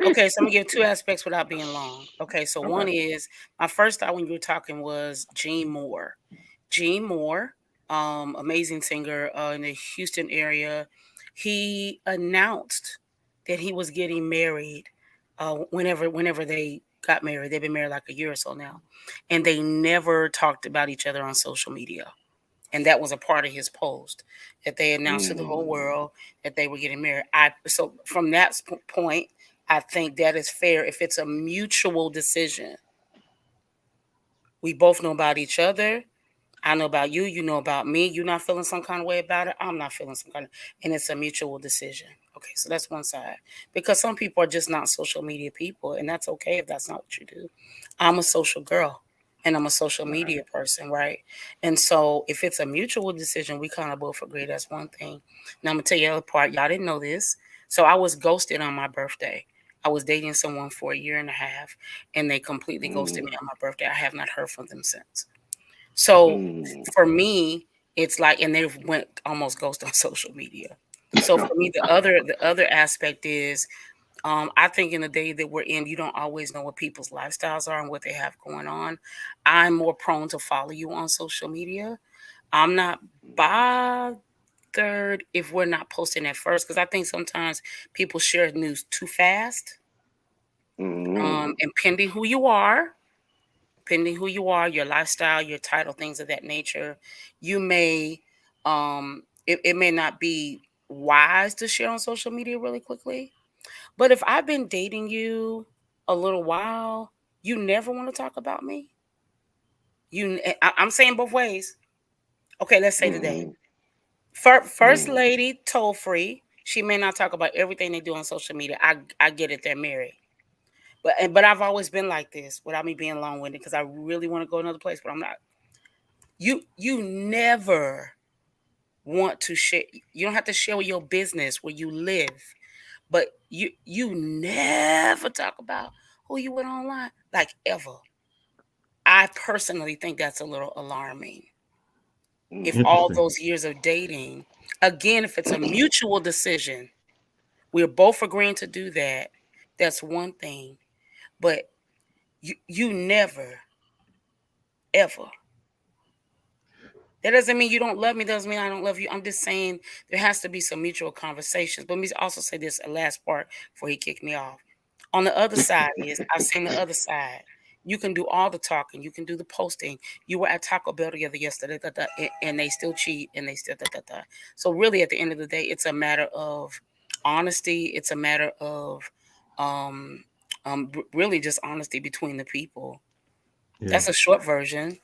[SPEAKER 4] okay, so I'm gonna give 2 aspects without being long. Okay, so one is my first thought when you were talking was Gene Moore. Gene Moore, amazing singer in the Houston area. He announced that he was getting married. Whenever they got married, they've been married like a year or so now, and they never talked about each other on social media. And that was a part of his post that they announced to the whole world that they were getting married. So from that point, I think that is fair if it's a mutual decision. We both know about each other. I know about you. You know about me. You're not feeling some kind of way about it. I'm not feeling some kind of, and it's a mutual decision. Okay, so that's one side. Because some people are just not social media people, and that's okay if that's not what you do. I'm a social girl, and I'm a social media person, right? And so if it's a mutual decision, we kind of both agree that's one thing. Now I'm gonna tell you the other part. Y'all didn't know this. So I was ghosted on my birthday. I was dating someone for a year and a half, and they completely ghosted me on my birthday. I have not heard from them since. So for me, it's like, and they went almost ghost on social media. So for me, the other aspect is, I think in the day that we're in, you don't always know what people's lifestyles are and what they have going on. I'm more prone to follow you on social media. I'm not bothered if we're not posting at first, because I think sometimes people share news too fast. And pending who you are, your lifestyle, your title, things of that nature, you may, it may not be wise to share on social media really quickly. But if I've been dating you a little while, you never want to talk about me. I'm saying both ways. Okay, let's say today. First lady, Tole free. She may not talk about everything they do on social media. I get it, they're married. But I've always been like this without me being long-winded because I really want to go another place, but I'm not. You never want to share. You don't have to share your business where you live, but you never talk about who you went online, like ever. I personally think that's a little alarming. If all those years of dating, again, if it's a mutual decision, we're both agreeing to do that. That's one thing, but you never ever. That doesn't mean you don't love me. Doesn't mean I don't love you. I'm just saying there has to be some mutual conversations. But let me also say this last part before he kicked me off. On the other side is, I've seen the other side. You can do all the talking. You can do the posting. You were at Taco Bell together yesterday, and they still cheat, and they still. So really, at the end of the day, it's a matter of honesty. It's a matter of really just honesty between the people. Yeah. That's a short version.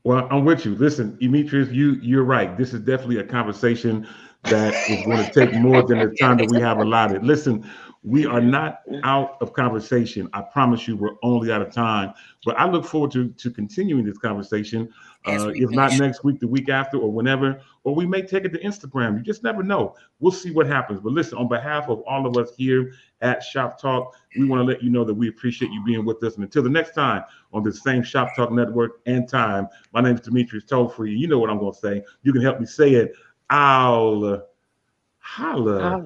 [SPEAKER 2] Well, I'm with you. Listen, Demetrius, you're right. This is definitely a conversation that is going to take more than the time that we have allotted. Listen, we are not out of conversation. I promise you, we're only out of time. But I look forward to continuing this conversation. If not next week, the week after, or whenever, or we may take it to Instagram. You just never know. We'll see what happens. But listen, on behalf of all of us here at Shop Talk, we want to let you know that we appreciate you being with us. And until the next time on this same Shop Talk network and time, my name is Demetrius Tole. You know what I'm going to say. You can help me say it. I'll holla.